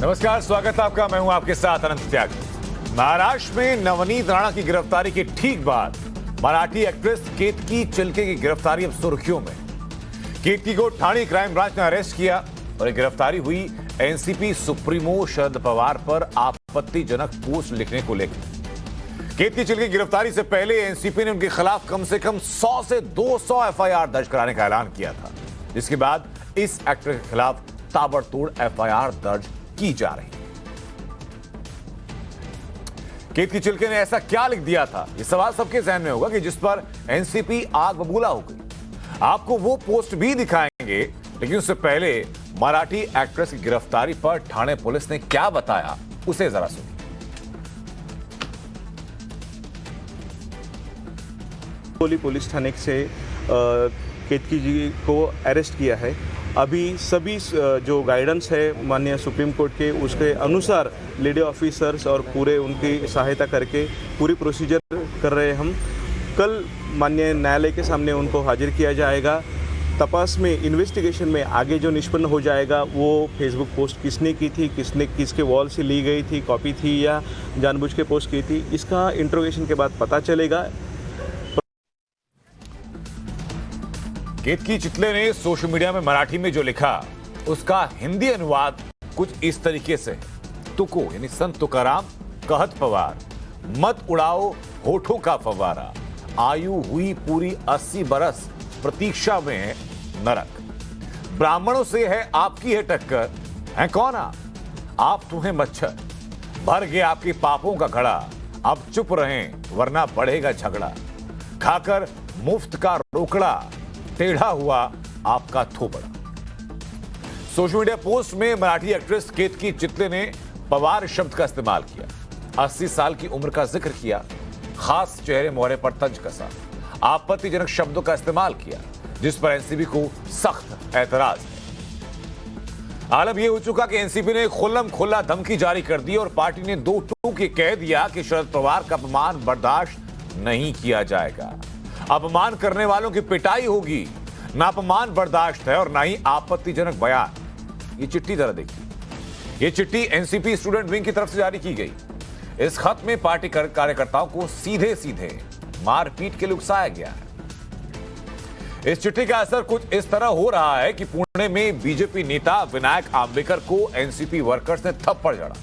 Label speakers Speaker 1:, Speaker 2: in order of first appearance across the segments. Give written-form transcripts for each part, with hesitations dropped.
Speaker 1: नमस्कार, स्वागत है आपका। मैं हूं आपके साथ अनंत त्यागी। महाराष्ट्र में नवनीत राणा की गिरफ्तारी के ठीक बाद मराठी एक्ट्रेस केतकी चिल्के की गिरफ्तारी अब सुर्खियों में। केतकी को ठाणे क्राइम ब्रांच ने अरेस्ट किया और गिरफ्तारी हुई एनसीपी सुप्रीमो शरद पवार पर आपत्तिजनक पोस्ट लिखने को लेकर। केतकी चिल्के की गिरफ्तारी से पहले एनसीपी ने उनके खिलाफ कम से कम 100 से 200 एफआईआर दर्ज कराने का ऐलान किया था, जिसके बाद इस एक्टर के खिलाफ ताबड़तोड़ एफआईआर दर्ज की जा रही है। केतकी चिल्के ने ऐसा क्या लिख दिया था, ये सवाल सबके जहन में होगा कि जिस पर एनसीपी आग बबूला हो गई। आपको वो पोस्ट भी दिखाएंगे, लेकिन उससे पहले मराठी एक्ट्रेस की गिरफ्तारी पर ठाणे पुलिस ने क्या बताया, उसे जरा सुनिए।
Speaker 2: पुलिस थाने से केतकी जी को अरेस्ट किया है। अभी सभी जो गाइडेंस है माननीय सुप्रीम कोर्ट के, उसके अनुसार लेडी ऑफिसर्स और पूरे उनकी सहायता करके पूरी प्रोसीजर कर रहे हैं हम। कल माननीय न्यायालय के सामने उनको हाजिर किया जाएगा। तपास में, इन्वेस्टिगेशन में आगे जो निष्पन्न हो जाएगा, वो फेसबुक पोस्ट किसने की थी, किसके वॉल से ली गई थी, कॉपी थी या जानबूझ के पोस्ट की थी, इसका इंट्रोगेशन के बाद पता चलेगा।
Speaker 1: केतकी चिल्के ने सोशल मीडिया में मराठी में जो लिखा, उसका हिंदी अनुवाद कुछ इस तरीके से। तुको यानी संत तुकाराम कहत पवार, मत उड़ाओ होठों का फवारा, आयु हुई पूरी 80 बरस, प्रतीक्षा में है नरक, ब्राह्मणों से है आपकी है टक्कर, है कौन आप तुम्हें मच्छर, भर गए आपके पापों का घड़ा, अब चुप रहें वरना बढ़ेगा झगड़ा, खाकर मुफ्त का रोकड़ा, टेढ़ा हुआ आपका थोपड़ा। सोशल मीडिया पोस्ट में मराठी एक्ट्रेस केतकी चिल्के ने पवार शब्द का इस्तेमाल किया, 80 साल की उम्र का जिक्र किया, खास चेहरे मोहरे पर तंज कसा, आपत्तिजनक शब्दों का इस्तेमाल किया, जिस पर एनसीपी को सख्त एतराज है। आलम यह हो चुका कि एनसीपी ने खुल्लम खुल्ला धमकी जारी कर दी और पार्टी ने 2 टूक कह दिया कि शरद पवार का अपमान बर्दाश्त नहीं किया जाएगा। अपमान करने वालों की पिटाई होगी, ना अपमान बर्दाश्त है और ना ही आपत्तिजनक बयान। ये चिट्ठी जरा देखिए। ये चिट्ठी एनसीपी स्टूडेंट विंग की तरफ से जारी की गई। इस खत में पार्टी कार्यकर्ताओं को सीधे सीधे मारपीट के लिए उकसाया गया है। इस चिट्ठी का असर कुछ इस तरह हो रहा है कि पुणे में बीजेपी नेता विनायक आंबेकर को एनसीपी वर्कर्स ने थप्पड़ जड़ा।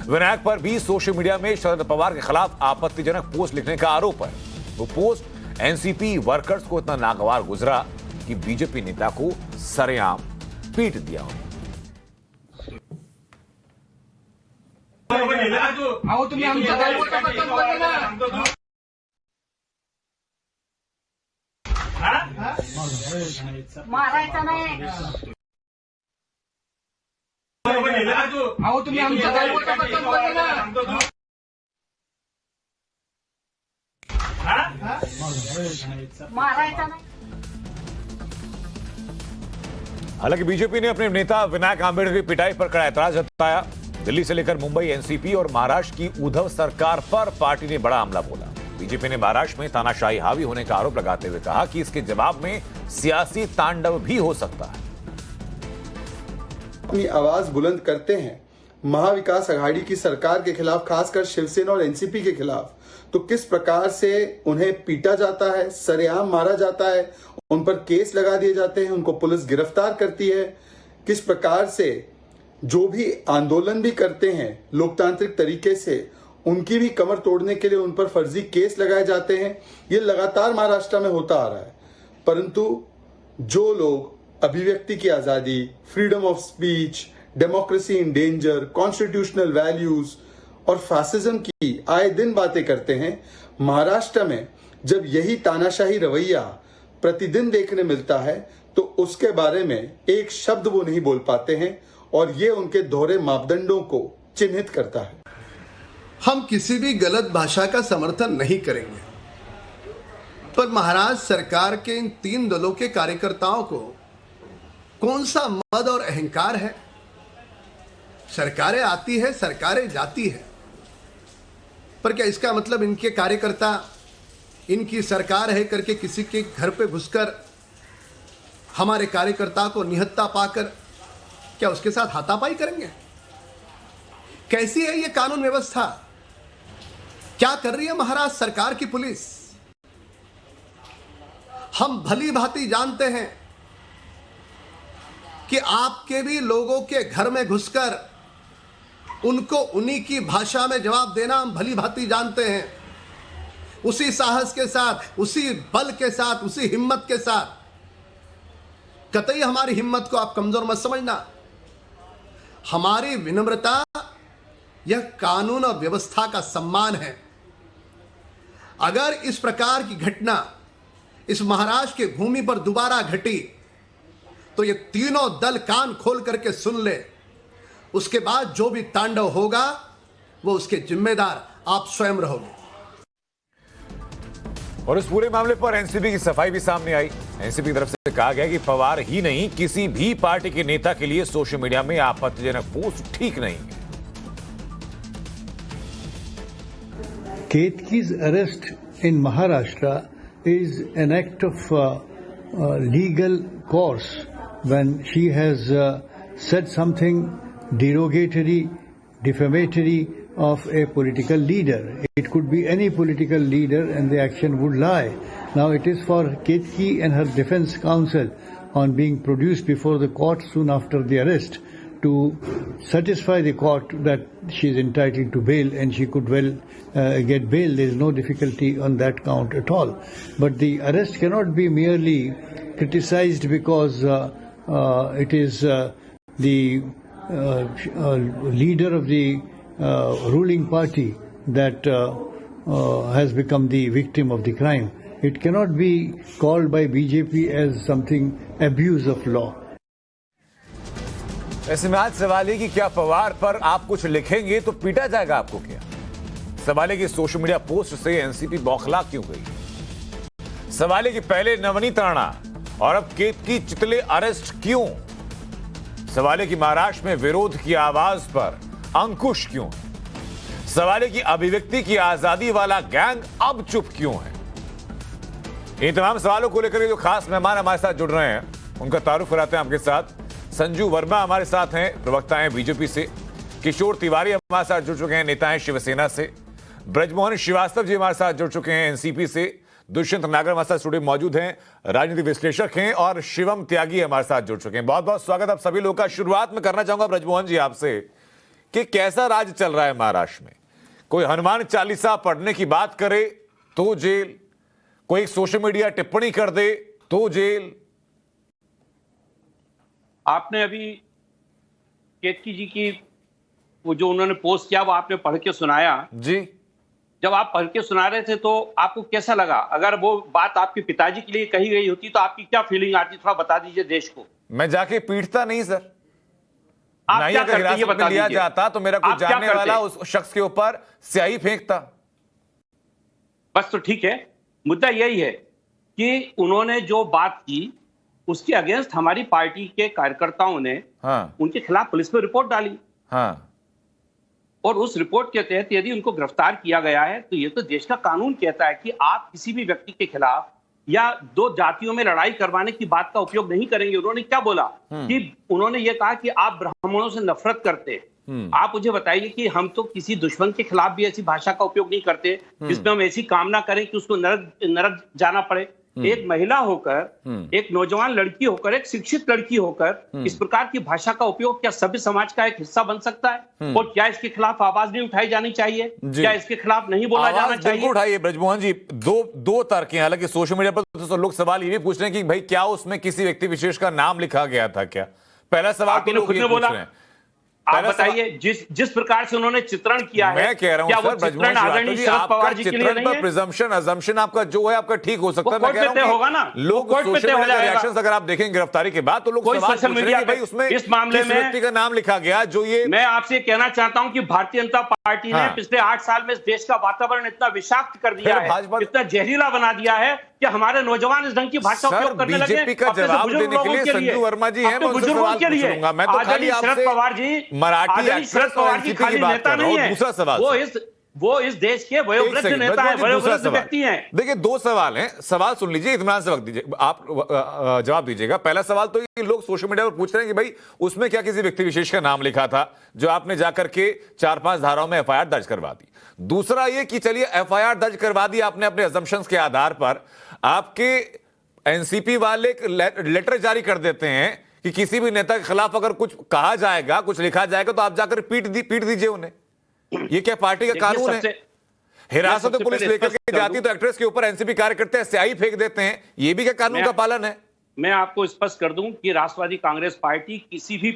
Speaker 1: विनायक पर भी सोशल मीडिया में शरद पवार के खिलाफ आपत्तिजनक पोस्ट लिखने का आरोप है। वो पोस्ट एनसीपी वर्कर्स को इतना नागवार गुजरा कि बीजेपी नेता को सरेआम पीट दिया।
Speaker 3: मारायचा नाही, अहो तुम्ही आमच्या गाडीबद्दल बोलला ना।
Speaker 1: हालांकि बीजेपी ने अपने नेता विनायक आंबेडकर की पिटाई पर कड़ा ऐतराज जताया। दिल्ली से लेकर मुंबई एनसीपी और महाराष्ट्र की उद्धव सरकार पर पार्टी ने बड़ा हमला बोला। बीजेपी ने महाराष्ट्र में तानाशाही हावी होने का आरोप लगाते हुए कहा कि इसके जवाब में सियासी तांडव भी हो सकता है।
Speaker 4: अपनी आवाज बुलंद करते हैं महाविकास आघाड़ी की सरकार के खिलाफ, खासकर शिवसेना और एनसीपी के खिलाफ, तो किस प्रकार से उन्हें पीटा जाता है, सरेआम मारा जाता है, उन पर केस लगा दिए जाते हैं, उनको पुलिस गिरफ्तार करती है, किस प्रकार से जो भी आंदोलन भी करते हैं लोकतांत्रिक तरीके से, उनकी भी कमर तोड़ने के लिए उन पर फर्जी केस लगाए जाते हैं। ये लगातार महाराष्ट्र में होता आ रहा है। परंतु जो लोग अभिव्यक्ति की आजादी, freedom of speech, democracy in danger, constitutional values और फैसिज्म की आए दिन बातें करते हैं, महाराष्ट्र में जब यही तानाशाही रवैया प्रतिदिन देखने मिलता है तो उसके बारे में एक शब्द वो नहीं बोल पाते हैं और ये उनके दोहरे मापदंडों को चिन्हित करता है।
Speaker 5: हम किसी भी गलत भाषा का समर्थन नहीं करेंगे, पर महाराष्ट्र सरकार के इन 3 दलों के कार्यकर्ताओं को कौन सा मद और अहंकार है। सरकारें आती है, सरकारें जाती है, पर क्या इसका मतलब इनके कार्यकर्ता इनकी सरकार है करके किसी के घर पे घुसकर हमारे कार्यकर्ता को निहत्ता पाकर क्या उसके साथ हाथापाई करेंगे? कैसी है ये कानून व्यवस्था? क्या कर रही है महाराष्ट्र सरकार की पुलिस? हम भली भांति जानते हैं कि आपके भी लोगों के घर में घुसकर उनको उन्हीं की भाषा में जवाब देना हम भली भांति जानते हैं। उसी साहस के साथ, उसी बल के साथ, उसी हिम्मत के साथ। कतई हमारी हिम्मत को आप कमजोर मत समझना। हमारी विनम्रता यह कानून और व्यवस्था का सम्मान है। अगर इस प्रकार की घटना इस महाराष्ट्र की भूमि पर दोबारा घटी तो ये तीनों दल कान खोल करके सुन ले। उसके बाद जो भी तांडव होगा वो उसके जिम्मेदार आप स्वयं रहोगे।
Speaker 1: और इस पूरे मामले पर एनसीपी की सफाई भी सामने आई। एनसीपी की तरफ से कहा गया कि पवार ही नहीं, किसी भी पार्टी के नेता के लिए सोशल मीडिया में आपत्तिजनक पोस्ट ठीक नहीं है।
Speaker 6: Ketki's arrest in Maharashtra is an act of legal course when she has said something derogatory, defamatory of a political leader. It could be any political leader and the action would lie. Now it is for Ketki and her defense counsel on being produced before the court soon after the arrest to satisfy the court that she is entitled to bail and she could well get bail. There is no difficulty on that count at all. But the arrest cannot be merely criticized because it is the leader of the ruling party that has become the victim of the crime. It cannot be called by BJP as something abuse of law.
Speaker 1: ऐसे में आज सवाल है कि क्या पवार पर आप कुछ लिखेंगे तो पीटा जाएगा आपको क्या? सवाल है कि सोशल मीडिया पोस्ट से एनसीपी बौखला क्यों गई? सवाल है कि पहले नवनीत राणा और अब केतकी चितले अरेस्ट क्यों? सवाल है कि महाराष्ट्र में विरोध की आवाज पर अंकुश क्यों है? सवाल है कि अभिव्यक्ति की आजादी वाला गैंग अब चुप क्यों है? इन तमाम सवालों को लेकर जो खास मेहमान हमारे साथ जुड़ रहे हैं उनका तारुफ कराते हैं आपके साथ। संजू वर्मा हमारे साथ हैं, प्रवक्ता हैं बीजेपी से। किशोर तिवारी हमारे साथ जुड़ चुके हैं, नेता हैं शिवसेना से। ब्रजमोहन श्रीवास्तव जी हमारे साथ जुड़ चुके हैं एनसीपी से। दुष्यंत नागर हमारे साथ स्टूडियो मौजूद हैं, राजनीतिक विश्लेषक हैं। और शिवम त्यागी हमारे साथ जुड़ चुके हैं। बहुत बहुत स्वागत आप सभी लोगों का। शुरुआत में करना चाहूंगा ब्रजमोहन जी आपसे कि कैसा राज चल रहा है महाराष्ट्र में? कोई हनुमान चालीसा पढ़ने की बात करे तो जेल, कोई सोशल मीडिया टिप्पणी कर दे तो जेल।
Speaker 7: आपने अभी केतकी जी की वो जो उन्होंने पोस्ट किया वो आपने पढ़ के सुनाया
Speaker 1: जी।
Speaker 7: जब आप पढ़ के सुना रहे थे तो आपको कैसा लगा? अगर वो बात आपके पिताजी के लिए कही गई होती तो आपकी क्या फीलिंग आती, थोड़ा बता दीजिए देश को।
Speaker 1: मैं जाके पीटता नहीं सर,
Speaker 7: आप
Speaker 1: नहीं
Speaker 7: क्या
Speaker 1: अगर
Speaker 7: करते
Speaker 1: हिरासत
Speaker 7: ये बता
Speaker 1: में लिया
Speaker 7: दीजिए।
Speaker 1: जाता तो मेरा कुछ
Speaker 7: आप क्या
Speaker 1: जानने
Speaker 7: करते?
Speaker 1: वाला उस शख्स के ऊपर स्याही फेंकता।
Speaker 7: बस तो ठीक है, मुद्दा यही है कि उन्होंने जो बात की उसके अगेंस्ट हमारी पार्टी के कार्यकर्ताओं ने उनके खिलाफ पुलिस में रिपोर्ट डाली। और उस रिपोर्ट के तहत यदि उनको गिरफ्तार किया गया है तो ये तो देश का कानून कहता है कि आप किसी भी व्यक्ति के खिलाफ या दो जातियों में लड़ाई करवाने की बात का उपयोग नहीं करेंगे। उन्होंने क्या बोला कि उन्होंने ये कहा कि आप ब्राह्मणों से नफरत करते हैं। आप मुझे बताइए कि हम तो किसी दुश्मन के खिलाफ भी ऐसी भाषा का उपयोग नहीं करते जिसमें हम ऐसी कामना करें कि उसको नरक जाना पड़े। एक महिला होकर, एक नौजवान लड़की होकर, एक शिक्षित लड़की होकर इस प्रकार की भाषा का उपयोग क्या सभ्य समाज का एक हिस्सा बन सकता है? और क्या इसके खिलाफ आवाज नहीं उठाई जानी चाहिए? क्या इसके खिलाफ नहीं बोला जाना चाहिए?
Speaker 1: उठाइए ब्रजमोहन जी। दो तर्क हैं। हालांकि सोशल मीडिया पर तो लोग सवाल ये भी पूछ रहे हैं कि भाई क्या उसमें किसी व्यक्ति विशेष का नाम लिखा गया था क्या? पहला सवाल तो लोग ये पूछ रहे हैं।
Speaker 7: आप बताइए जिस प्रकार से उन्होंने चित्रण किया है,
Speaker 1: मैं कह रहा हूं सर ब्रजमोहन आदरणीय शरद पवार जी के लिए नहीं है? प्रिजम्पशन अजम्पशन आपका जो है आपका ठीक हो सकता है। मैं कह रहा हूं
Speaker 7: होगा ना,
Speaker 1: लोग सोशल मीडिया के रिएक्शंस अगर आप देखेंगे गिरफ्तारी के बाद तो लोग सवाल पूछ रहे हैं कि भाई उसमें
Speaker 7: इस मामले में
Speaker 1: व्यक्ति का नाम लिखा गया जो ये।
Speaker 7: मैं आपसे कहना चाहता हूं कि भारतीय जनता पार्टी ने पिछले 8 साल में इस देश का वातावरण इतना विषाक्त कर दिया है, इतना जहरीला बना दिया है कि हमारे नौजवान इस ढंग की भाषा उपयोग करने लगे।
Speaker 1: बीजेपी का जवाब देने के लिए संजू वर्मा जी हैं, मैं उनसे सवाल पूछूंगा। मैं तो खाली आपसे
Speaker 7: शरद पवार जी
Speaker 1: मराठी
Speaker 7: शरद पवार जी खाली नेता नहीं है,
Speaker 1: दूसरा सवाल
Speaker 7: वो इस वो इस देश के वयोवृद्ध नेता है, वयोवृद्ध व्यक्ति हैं।
Speaker 1: देखिए, दो सवाल हैं, सवाल सुन लीजिए, इत्मीनान से वक्त दीजिए, आप जवाब दीजिएगा। पहला सवाल तो ये लोग सोशल मीडिया पर पूछ रहे हैं कि भाई उसमें क्या किसी व्यक्ति विशेष का नाम लिखा था जो आपने जाकर के 4-5 धाराओं में एफआईआर दर्ज करवा दी। दूसरा ये कि चलिए एफआईआर दर्ज करवा दी आपने अपने अजम्पशंस के आधार पर, आपके एनसीपी वाले लेटर जारी कर देते हैं कि किसी भी नेता के खिलाफ अगर कुछ कहा जाएगा, कुछ लिखा जाएगा तो आप जाकर पीट दीजिए उन्हें। ये क्या पार्टी का कानून है? हिरासत में पुलिस लेकर के जाती तो एक्ट्रेस के ऊपर एनसीपी कार्यकर्ता स्याही फेंक देते हैं, ये भी क्या कानून का पालन है?
Speaker 7: मैं आपको स्पष्ट कर दूं कि राष्ट्रवादी कांग्रेस पार्टी किसी भी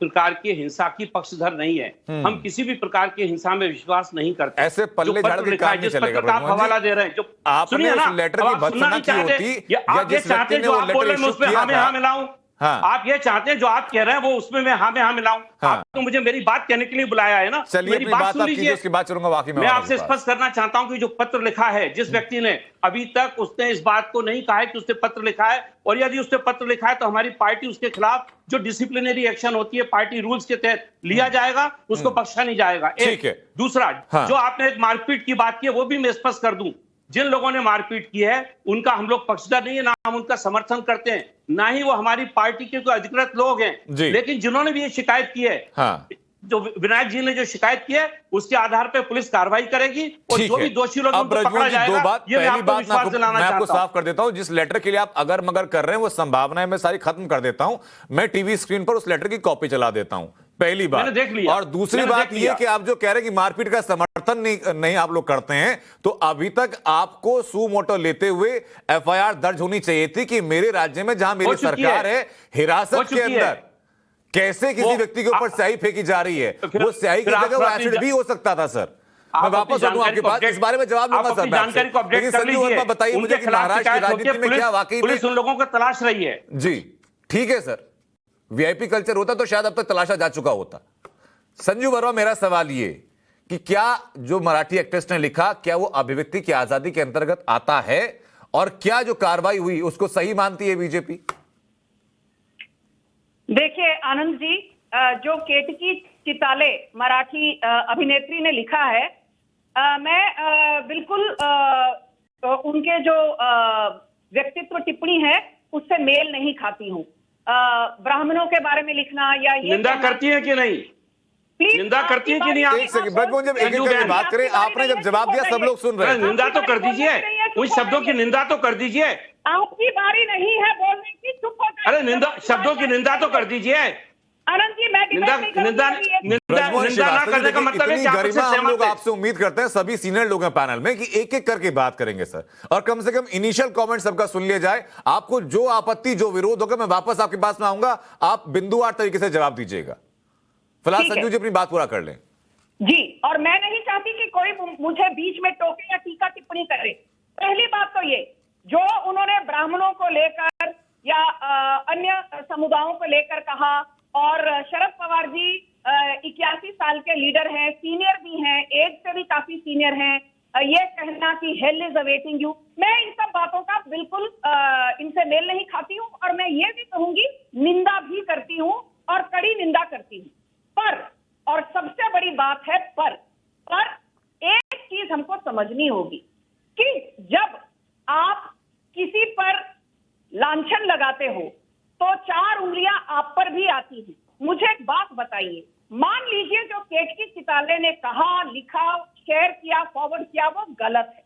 Speaker 7: प्रकार की हिंसा की पक्षधर नहीं है। हम किसी भी प्रकार की हिंसा में विश्वास नहीं करते।
Speaker 1: ऐसे पल्ले झाड़ के काम नहीं चलेगा।
Speaker 7: आप हवाला दे रहे हैं, जो
Speaker 1: आपने उस लेटर की भर्त्सना की होती या जिस व्यक्ति ने वो लेटर इशू किया था,
Speaker 7: मिलाऊं? हाँ। आप ये चाहते हैं जो आप कह रहे हैं वो उसमें मैं हाँ में हाँ मिलाऊं? हाँ। आप तो मुझे मेरी बात कहने के लिए बुलाया है ना,
Speaker 1: चलिए मेरी बात सुन लीजिए, उसके बाद चलूंगा बाकी।
Speaker 7: मैं आपसे स्पष्ट करना चाहता हूं कि जो पत्र लिखा है जिस व्यक्ति ने, अभी तक उसने इस बात को नहीं कहा है कि उसने पत्र लिखा है, और यदि उसने पत्र लिखा है तो हमारी पार्टी उसके खिलाफ जो डिसिप्लिनरी एक्शन होती है पार्टी रूल्स के तहत लिया जाएगा, उसको बख्शा नहीं जाएगा।
Speaker 1: ठीक है।
Speaker 7: दूसरा, जो आपने एक मारपीट की बात की है वो भी मैं स्पष्ट कर दूं, जिन लोगों ने मारपीट की है उनका हम लोग पक्षधर नहीं है, ना हम उनका समर्थन करते हैं, ना ही वो हमारी पार्टी के कोई अधिकृत लोग हैं। लेकिन जिन्होंने भी ये शिकायत की है, जो विनायक जी ने जो शिकायत की है, उसके आधार पर पुलिस कार्रवाई करेगी और जो भी दोषी लोग उनको पकड़ा जाएगा। ये मैं आपको विश्वास दिलाना चाहता हूं।
Speaker 1: मैं आपको साफ कर देता हूं, जिस लेटर के लिए आप अगर मगर कर रहे हैं वो संभावनाएं मैं सारी खत्म कर देता हूं। मैं टीवी स्क्रीन पर उस लेटर की कॉपी चला देता हूं, पहली बात।
Speaker 7: देख लिया।
Speaker 1: और दूसरी बात यह कि आप जो कह रहे हैं कि मारपीट का समर्थन नहीं आप लोग करते हैं, तो अभी तक आपको सू मोटो लेते हुए एफआईआर दर्ज होनी चाहिए थी कि मेरे राज्य में जहां मेरी सरकार है, हिरासत के अंदर कैसे किसी व्यक्ति के ऊपर स्याही फेंकी जा रही है। वो स्याही की जगह वो एसिड भी हो सकता था। सर, मैं वापस आऊंगा आपके पास, इस बारे में जवाब दूंगा सर।
Speaker 7: जानकारी को अपडेट कर लीजिए,
Speaker 1: बताइए मुझे कि महाराष्ट्र की राजनीति में क्या वाकई
Speaker 7: पुलिस उन लोगों को तलाश रही है।
Speaker 1: जी ठीक है सर, वीआईपी कल्चर होता तो शायद अब तक तलाशा जा चुका होता। संजू वर्मा, मेरा सवाल ये कि क्या जो मराठी एक्ट्रेस ने लिखा, क्या वो अभिव्यक्ति की आजादी के अंतर्गत आता है, और क्या जो कार्रवाई हुई उसको सही मानती है बीजेपी?
Speaker 8: देखिए आनंद जी, जो केतकी चिताले मराठी अभिनेत्री ने लिखा है, मैं बिल्कुल उनके जो व्यक्तित्व टिप्पणी है उससे मेल नहीं खाती हूँ। ब्राह्मणों के बारे में लिखना या ये
Speaker 7: निंदा करती है कि नहीं? निंदा करती है कि नहीं?
Speaker 1: एक सेकंड, जब एक एक करके बात करें, आपने जब जवाब दिया सब लोग सुन रहे हैं।
Speaker 7: निंदा तो कर दीजिए, उन शब्दों की निंदा तो कर दीजिए।
Speaker 8: आपकी बारी नहीं है बोलने की, चुप हो जाइए।
Speaker 7: अरे निंदा, शब्दों की निंदा तो कर दीजिए।
Speaker 8: आनंद जी, मैं
Speaker 7: निंदा ना करने का मतलब है कि
Speaker 1: हम लोग आपसे उम्मीद करते हैं, सभी सीनियर लोग हैं पैनल में, कि एक एक करके बात करेंगे सर, और कम से कम इनिशियल कमेंट सबका सुन लिया जाए। आपको जो आपत्ति, जो विरोध होगा, मैं वापस आपके पास में आऊंगा, आप बिंदुवार तरीके से जवाब दीजिएगा। फिलहाल संजू जी अपनी बात पूरा कर लें।
Speaker 8: जी, और मैं नहीं चाहती कि कोई मुझे बीच में टोके या टीका टिप्पणी करे। पहली बात तो ये, जो उन्होंने ब्राह्मणों को लेकर या अन्य समुदायों को लेकर कहा, और शरद पवार जी 81 साल के लीडर हैं, सीनियर भी हैं, एज से भी काफी सीनियर हैं, ये कहना कि हेल इज अवेटिंग यू, मैं इन सब बातों का बिल्कुल इनसे मेल नहीं खाती हूँ। और मैं ये भी कहूंगी, निंदा भी करती हूँ और कड़ी निंदा करती हूँ। पर, और सबसे बड़ी बात है पर एक चीज हमको समझनी होगी कि जब आप किसी पर लांछन लगाते हो तो 4 उंगलियां आप पर भी आती हैं। मुझे एक बात बताइए, मान लीजिए जो केतकी चिताले ने कहा, लिखा, शेयर किया, फॉरवर्ड किया, वो गलत है,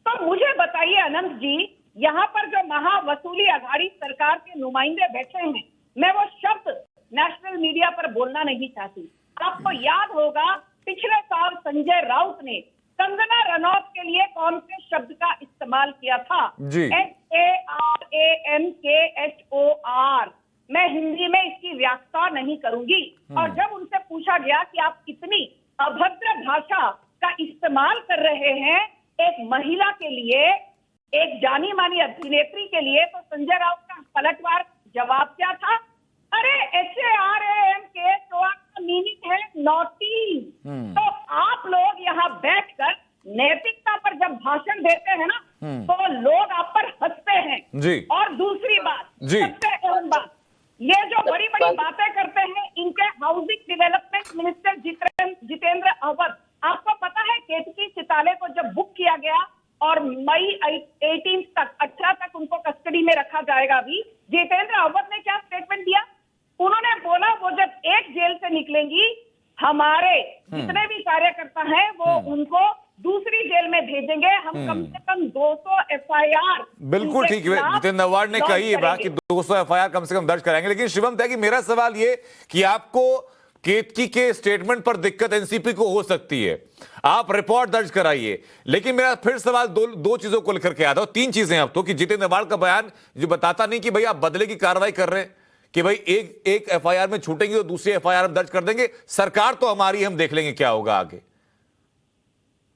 Speaker 8: तो मुझे बताइए आनंद जी, यहाँ पर जो महावसूली अघाड़ी सरकार के नुमाइंदे बैठे हैं, मैं वो शब्द नेशनल मीडिया पर बोलना नहीं चाहती। आपको याद होगा पिछले साल संजय राउत ने कंगना रनौत के लिए कौन से शब्द का इस्तेमाल किया था? SARAMKHOR। मैं हिंदी में इसकी व्याख्या नहीं करूंगी। और जब उनसे पूछा गया कि आप कितनी अभद्र भाषा का इस्तेमाल कर रहे हैं एक महिला के लिए, एक जानी मानी अभिनेत्री के लिए, तो संजय राउत का पलटवार जवाब क्या था? अरे SARAMKHOR का मीनिंग है नॉटी। तो आप लोग यहाँ बैठकर नैतिकता पर जब भाषण देते हैं ना, तो लोग आप पर हंसते हैं
Speaker 1: जी।
Speaker 8: और दूसरी बात, सबसे अहम बात, ये जो बड़ी बड़ी बातें करते हैं, इनके housing development minister Jitendra Awadh, आपको पता है केतकी चिताले को जब बुक किया गया और मई 18 तक 18 तक उनको कस्टडी में रखा जाएगा। अभी जितेंद्र अवध ने क्या स्टेटमेंट दिया? उन्होंने बोला वो जब एक जेल से निकलेंगी, हमारे जितने भी कार्यकर्ता हैं वो उनको दूसरी जेल में भेजेंगे। हम कम से कम 200 FIR।
Speaker 1: बिल्कुल ठीक है, जितेंद्र अवार्ड ने कही है कि 200 FIR कम से कम दर्ज कराएंगे। लेकिन शिवम त्यागी, मेरा सवाल ये कि आपको केतकी के स्टेटमेंट पर दिक्कत एनसीपी को हो सकती है, आप रिपोर्ट दर्ज कराइए, लेकिन मेरा फिर सवाल दो चीजों को लेकर के आता हूं, तीन चीजें अब तो, कि जितेंद्र अवार्ड का बयान जो बताता नहीं कि भाई आप बदले की कार्रवाई कर रहे हैं, कि भाई एक FIR में छूटेंगे और दूसरी FIR में दर्ज कर देंगे, सरकार तो हमारी, हम देख लेंगे क्या होगा आगे।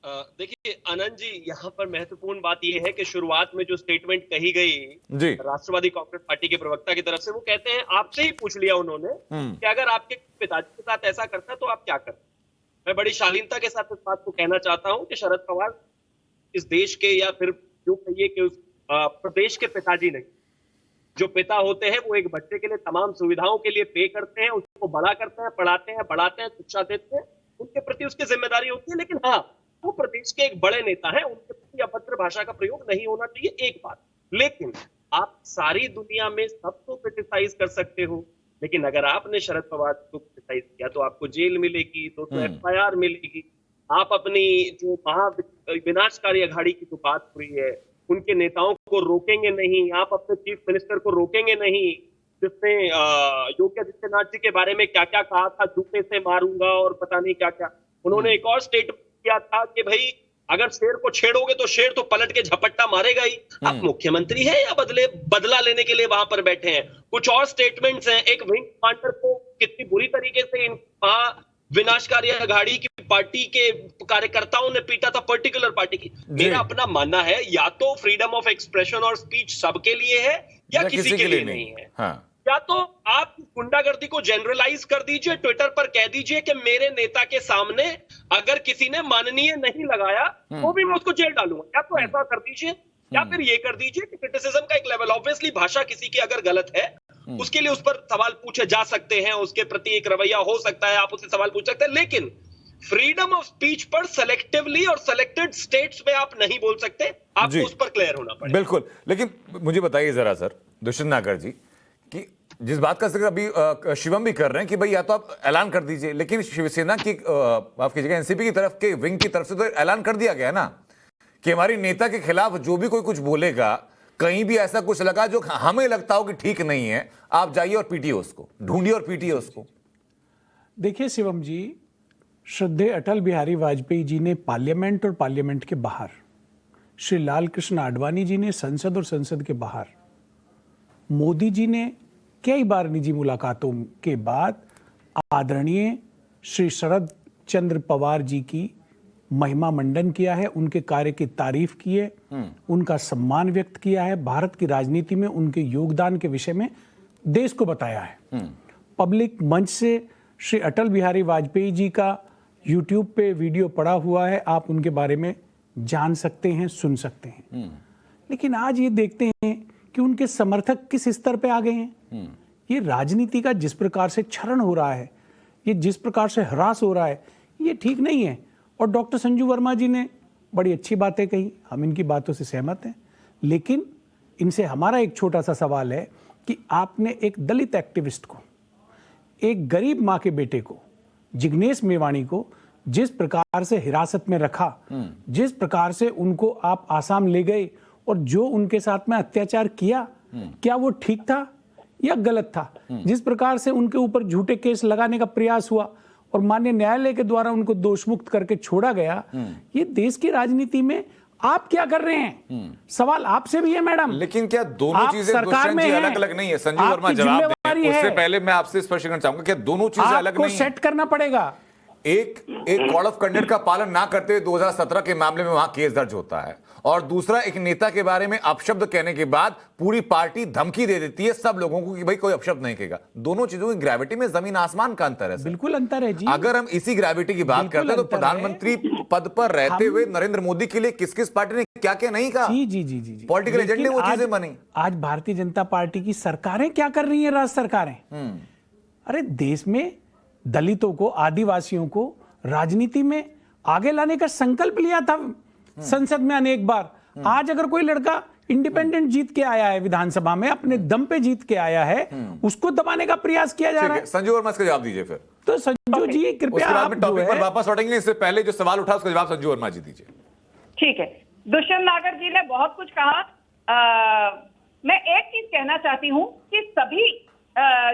Speaker 9: देखिए आनंद जी, यहाँ पर महत्वपूर्ण बात यह है कि शुरुआत में जो स्टेटमेंट कही गई राष्ट्रवादी कांग्रेस पार्टी के प्रवक्ता की तरफ से, वो कहते हैं आपसे ही पूछ लिया उन्होंने कि अगर आपके पिताजी के साथ ऐसा करता तो आप क्या करते। मैं बड़ी शालीनता के साथ इस बात को कहना चाहता हूं कि शरद पवार इस देश के, या फिर जो कहिए कि उस प्रदेश के पिताजी नहीं। जो पिता होते हैं वो एक बच्चे के लिए तमाम सुविधाओं के लिए पे करते हैं, उसको बड़ा करते हैं, पढ़ाते हैं, बढ़ाते हैं, शिक्षा देते हैं, उनके प्रति उसकी जिम्मेदारी होती है। लेकिन हाँ, वो प्रदेश के एक बड़े नेता हैं, उनके प्रति अभद्र भाषा का प्रयोग नहीं होना चाहिए, एक बात। लेकिन आप सारी दुनिया में सबको क्रिटिसाइज कर सकते हो, लेकिन अगर आपने शरद पवार को क्रिटिसाइज किया तो आपको जेल मिलेगी, 200 FIR मिलेगी। आप अपनी जो विनाशकारी अघाड़ी की जो बात हुई है, उनके नेताओं को रोकेंगे नहीं, आप अपने चीफ मिनिस्टर को रोकेंगे नहीं, जिसने योगी आदित्यनाथ जी के बारे में क्या क्या कहा था, जूते से मारूंगा और पता नहीं क्या क्या। उन्होंने एक और स्टेटमेंट किया था कि भाई अगर शेर को छेड़ोगे तो शेर तो पलट के झपट्टा मारेगा ही। आप मुख्यमंत्री हैं या बदला लेने के लिए वहां पर बैठे हैं? कुछ और स्टेटमेंट्स हैं, एक विंग कमांडर को कितनी बुरी तरीके से विनाशकारी अघाड़ी की पार्टी के कार्यकर्ताओं ने पीटा था, पर्टिकुलर पार्टी की। मेरा अपना मानना है, या तो फ्रीडम ऑफ एक्सप्रेशन और स्पीच सबके लिए है या किसी के लिए नहीं है। हाँ। या तो आप गुंडागर्दी को जनरलाइज कर दीजिए, ट्विटर पर कह दीजिए कि मेरे नेता के सामने अगर किसी ने माननीय नहीं लगाया तो भी मैं उसको जेल डालूंगा। या तो ऐसा कर दीजिए, या फिर ये कर दीजिए कि क्रिटिसिज्म का एक लेवल, ऑब्वियसली भाषा किसी की अगर गलत है उसके लिए उस पर सवाल पूछे जा सकते हैं, उसके प्रति एक रवैया हो सकता है, आप उससे सवाल पूछ सकते हैं, लेकिन फ्रीडम ऑफ स्पीच पर सेलेक्टिवली और सेलेक्टेड स्टेट्स में आप नहीं बोल सकते। आपको उस पर क्लियर होना पड़ेगा।
Speaker 1: बिल्कुल। लेकिन मुझे बताइए जरा सर दुष्यंत नागर जी, कि जिस बात का जिक्र अभी शिवम भी कर रहे हैं कि भाई या तो आप ऐलान कर दीजिए, लेकिन शिवसेना की माफ कीजिएगा एनसीपी की तरफ के विंग की तरफ से तो ऐलान कर दिया गया ना कि हमारी नेता के खिलाफ जो भी कोई कुछ बोलेगा, कहीं भी ऐसा कुछ लगा जो हमें लगता हो कि ठीक नहीं है, आप जाइए और पीटिए उसको, ढूंढिए और पीटिए उसको।
Speaker 10: देखिए शिवम जी, श्रद्धेय अटल बिहारी वाजपेयी जी ने पार्लियामेंट और पार्लियामेंट के बाहर, श्री लाल कृष्ण आडवाणी जी ने संसद और संसद के बाहर, मोदी जी ने कई बार निजी मुलाकातों के बाद आदरणीय श्री शरद चंद्र पवार जी की महिमा मंडन किया है, उनके कार्य की तारीफ की है, उनका सम्मान व्यक्त किया है, भारत की राजनीति में उनके योगदान के विषय में देश को बताया है। पब्लिक मंच से श्री अटल बिहारी वाजपेयी जी का यूट्यूब पे वीडियो पड़ा हुआ है, आप उनके बारे में जान सकते हैं, सुन सकते हैं। लेकिन आज ये देखते हैं कि उनके समर्थक किस स्तर पे आ गए हैं। ये राजनीति का जिस प्रकार से क्षरण हो रहा है, ये जिस प्रकार से ह्रास हो रहा है, ये ठीक नहीं है। और डॉक्टर संजू वर्मा जी ने बड़ी अच्छी बातें कही, हम इनकी बातों से सहमत हैं, लेकिन इनसे हमारा एक छोटा सा सवाल है कि आपने एक दलित एक्टिविस्ट को, एक गरीब माँ के बेटे को, जिग्नेश मेवाणी को जिस प्रकार से हिरासत में रखा, जिस प्रकार से उनको आप आसाम ले गए और जो उनके साथ में अत्याचार किया, क्या वो ठीक था या गलत था? जिस प्रकार से उनके ऊपर झूठे केस लगाने का प्रयास हुआ और माननीय न्यायालय के द्वारा उनको दोष मुक्त करके छोड़ा गया, ये देश की राजनीति में आप क्या कर रहे हैं? सवाल आपसे भी है मैडम।
Speaker 1: लेकिन क्या दोनों चीजें सरकार में अलग अलग नहीं है? संजू वर्मा जवाब दें, उससे पहले मैं आपसे स्पष्ट करना चाहूंगा, क्या दोनों चीजें अलग नहीं है?
Speaker 10: सेट करना पड़ेगा।
Speaker 1: एक कोड ऑफ कंडक्ट का पालन ना करते हुए 2017 के मामले में वहां केस दर्ज होता है, और दूसरा एक नेता के बारे में अपशब्द कहने के बाद पूरी पार्टी धमकी दे देती है सब लोगों को कि भाई कोई अपशब्द नहीं कहेगा। दोनों चीजों की ग्रेविटी में जमीन आसमान का अंतर है।
Speaker 10: बिल्कुल अंतर है जी।
Speaker 1: अगर हम इसी ग्रेविटी की बात करते हैं तो प्रधानमंत्री पद पर रहते हुए नरेंद्र मोदी के लिए किस किस पार्टी ने क्या क्या नहीं कहा?
Speaker 10: जी जी जी जी
Speaker 1: पॉलिटिकल एजेंडे वो चीजें बनी।
Speaker 10: आज भारतीय जनता पार्टी की सरकारें क्या कर रही है? राज्य सरकारें, अरे देश में दलितों को, आदिवासियों को राजनीति में आगे लाने का संकल्प लिया था संसद में अनेक बार। आज अगर कोई लड़का इंडिपेंडेंट जीत के आया है विधानसभा में, अपने दम पे जीत के आया है, उसको दबाने का प्रयास किया जा रहा है।
Speaker 1: संजू वर्मा इसका जवाब दीजिए फिर।
Speaker 10: तो संजू जी कृपया आप
Speaker 1: टॉपिक पर वापस लौटेंगे, इससे पहले जो सवाल उठा उसका जवाब संजू वर्मा जी दीजिए।
Speaker 8: ठीक है, दुष्यंत नागर जी ने बहुत कुछ कहा। मैं एक चीज कहना चाहती हूं कि सभी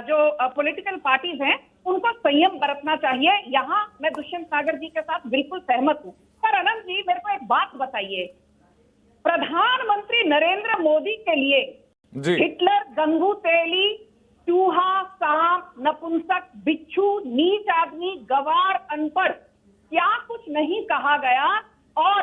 Speaker 8: जो पॉलिटिकल पार्टीज हैं उनको संयम बरतना चाहिए। यहाँ मैं दुष्यंत नागर जी के साथ बिल्कुल सहमत हूं। पर अनंत जी मेरे को एक बात बताइए, प्रधानमंत्री नरेंद्र मोदी के लिए हिटलर, गंगू तेली, चूहा, सांप, नपुंसक, बिच्छू, नीच आदमी, गवार, अनपढ़ क्या कुछ नहीं कहा गया। और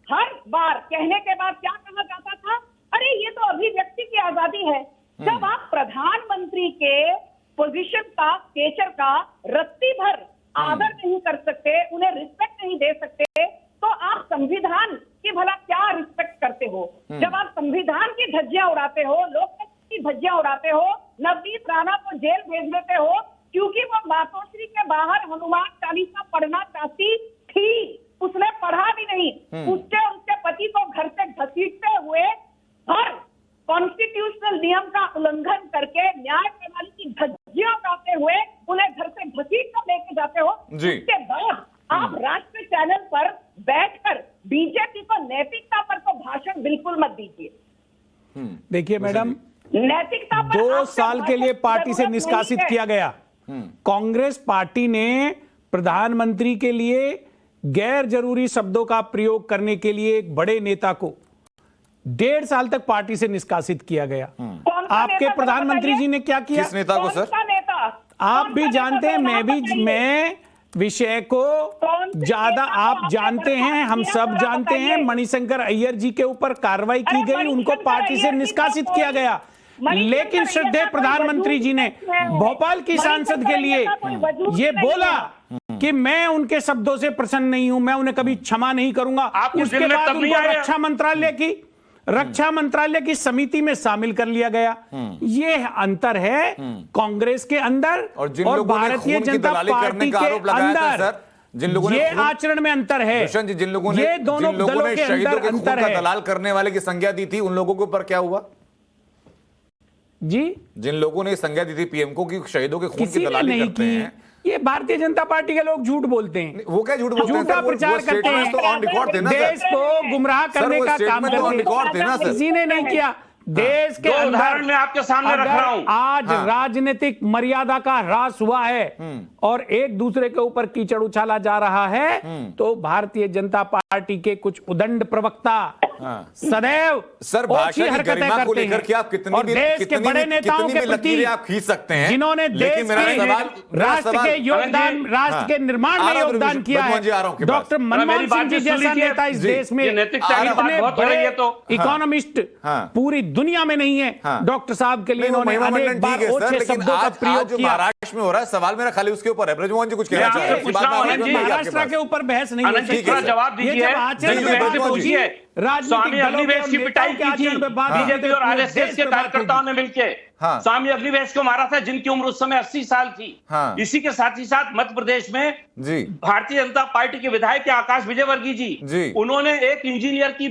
Speaker 8: हर बार कहने के बाद क्या कहा जाता था, अरे ये तो अभिव्यक्ति की आजादी है। जब आप प्रधानमंत्री के पोजीशन का, स्टेचर का रत्ती भर आदर नहीं कर सकते, उन्हें रिस्पेक्ट नहीं दे सकते, तो आप संविधान की भला क्या रिस्पेक्ट करते हो? जब आप संविधान की धज्जियां उड़ाते हो, लोकतंत्र की धज्जियां उड़ाते हो, नवनीत राणा को जेल भेज देते हो क्योंकि वो मातोश्री के बाहर हनुमान चालीसा पढ़ना चाहती थी, उसने पढ़ा भी नहीं। उसके पति को घर से घसीटते हुए हर कॉन्स्टिट्यूशनल नियम का उल्लंघन करके न्याय प्रणाली की धज्जियां उड़ाते हुए उन्हें घर से घसीट कर लेके जाते हो। उसके बाद आप राष्ट्रीय चैनल पर बैठकर बीजेपी को नैतिकता पर तो भाषण बिल्कुल मत दीजिए।
Speaker 10: देखिए मैडम,
Speaker 8: नैतिकता पर
Speaker 10: 2 साल के लिए पार्टी से निष्कासित किया गया। कांग्रेस पार्टी ने प्रधानमंत्री के लिए गैर जरूरी शब्दों का प्रयोग करने के लिए एक बड़े नेता को 1.5 साल तक पार्टी से निष्कासित किया गया। आपके प्रधानमंत्री जी ने क्या किया?
Speaker 1: किस नेता को सर?
Speaker 10: आप भी जानते हैं, मैं विषय को ज्यादा आप जानते हैं, हम सब जानते हैं। मणिशंकर अय्यर जी के ऊपर कार्रवाई की गई, उनको पार्टी से निष्कासित किया गया। लेकिन श्रद्धेय प्रधानमंत्री जी ने भोपाल की सांसद के लिए ये बोला कि मैं उनके शब्दों से प्रसन्न नहीं हूं, मैं उन्हें कभी क्षमा नहीं करूंगा। उसके बाद उनको रक्षा मंत्रालय की समिति में शामिल कर लिया गया। ये अंतर है कांग्रेस के अंदर और भारतीय जनता पार्टी के अंदर।
Speaker 1: जिन लोगों ने
Speaker 10: ये आचरण में अंतर है।
Speaker 1: जिन लोगों ने शहीदों के खून का दलाल करने वाले की संज्ञा दी थी, उन लोगों के ऊपर क्या हुआ
Speaker 10: जी?
Speaker 1: जिन लोगों ने संज्ञा दी थी पीएम को कि शहीदों के खून की दलाली करते हैं,
Speaker 10: ये भारतीय जनता पार्टी के लोग झूठ बोलते हैं।
Speaker 1: वो क्या झूठ बोलते हैं?
Speaker 10: झूठा प्रचार करते हैं,
Speaker 1: तो ऑन रिकॉर्ड थे ना,
Speaker 10: देश को गुमराह करने का काम करते हैं। किसी ने नहीं किया। देश के
Speaker 7: उदाहरण में आपके सामने रख रहा हूं।
Speaker 10: आज राजनीतिक मर्यादा का ह्रास हुआ है और एक दूसरे के ऊपर कीचड़ उछाला जा रहा है, तो भारतीय जनता पार्टी के कुछ उदंड प्रवक्ता सदैव
Speaker 1: सर भाषा की गरिमा को लेकर के आप कितनी भी
Speaker 10: देश के बड़े नेताओं के प्रति
Speaker 1: आप खींच सकते हैं,
Speaker 10: जिन्होंने देश के राष्ट्र के योगदान, राष्ट्र के निर्माण में योगदान किया है। डॉक्टर मनमोहन सिंह जी जैसा नेता इस देश में, इतने बड़े इकोनॉमिस्ट पूरी दुनिया में नहीं है। डॉक्टर साहब के लिए इन्होंने अनेक बार ओछे शब्दों का प्रयोग किया।
Speaker 1: महाराष्ट्र में हो रहा है, सवाल मेरा खाली उसके ऊपर है। ब्रजमोहन जी कुछ कहना चाह रहे हैं?
Speaker 10: महाराष्ट्र के ऊपर बहस नहीं है,
Speaker 7: जवाब दीजिए। स्वामी अग्निवेश की पिटाई की थी बीजेपी और आरएसएस के कार्यकर्ताओं ने मिलकर। स्वामी अग्निवेश को मारा था जिनकी उम्र उस समय 80 साल थी। इसी के साथ ही साथ मध्य प्रदेश में भारतीय जनता पार्टी के विधायक आकाश विजयवर्गीय जी, उन्होंने एक इंजीनियर की